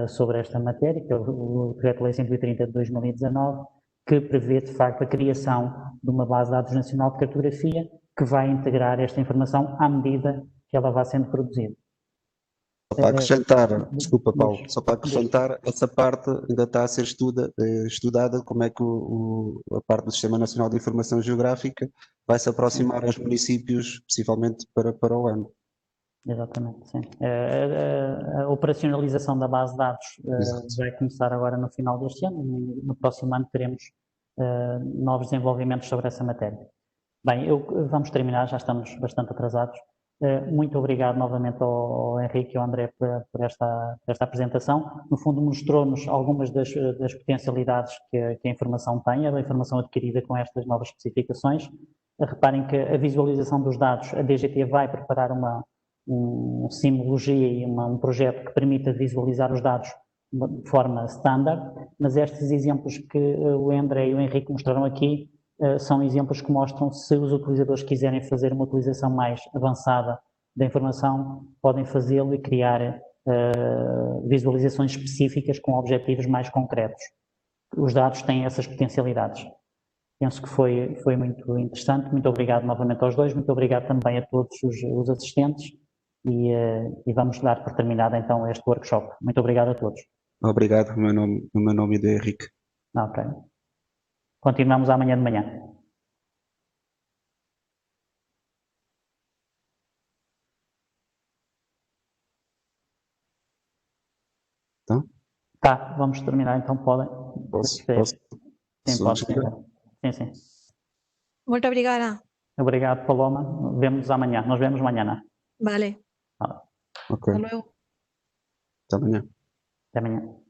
sobre esta matéria, que é o Decreto-Lei 130 de 2019, que prevê de facto a criação de uma base de dados nacional de cartografia que vai integrar esta informação à medida Só vai sendo produzida. para acrescentar, desculpa Paulo, Diz. só para acrescentar, essa parte ainda está a ser estudada, como é que a parte do Sistema Nacional de Informação Geográfica vai se aproximar aos municípios, possivelmente para o ano. Exatamente, sim. A operacionalização da base de dados Exato. vai começar agora no final deste ano e no próximo ano teremos novos desenvolvimentos sobre essa matéria. Bem, vamos terminar, já estamos bastante atrasados. Muito obrigado novamente ao Henrique e ao André por esta apresentação. No fundo, mostrou-nos algumas das potencialidades que a informação tem, a informação adquirida com estas novas especificações. Reparem que a visualização dos dados, a DGT vai preparar uma simbologia e um projeto que permita visualizar os dados de forma standard, mas estes exemplos que o André e o Henrique mostraram aqui são exemplos que mostram se os utilizadores quiserem fazer uma utilização mais avançada da informação, podem fazê-lo e criar visualizações específicas com objetivos mais concretos. Os dados têm essas potencialidades. Penso que foi muito interessante. Muito obrigado novamente aos dois, muito obrigado também a todos os assistentes e vamos dar por terminado então este workshop. Muito obrigado a todos. Obrigado, o meu nome é de Henrique. Ok. Continuamos amanhã de manhã. Então? Tá, vamos terminar então, podem. Posso? Sim, pode ser. Sim. Muito obrigada. Obrigado, Paloma. Vemos amanhã. Nos vemos amanhã, não é? Vale. Ah, Ok. Hasta luego. Até amanhã. até amanhã.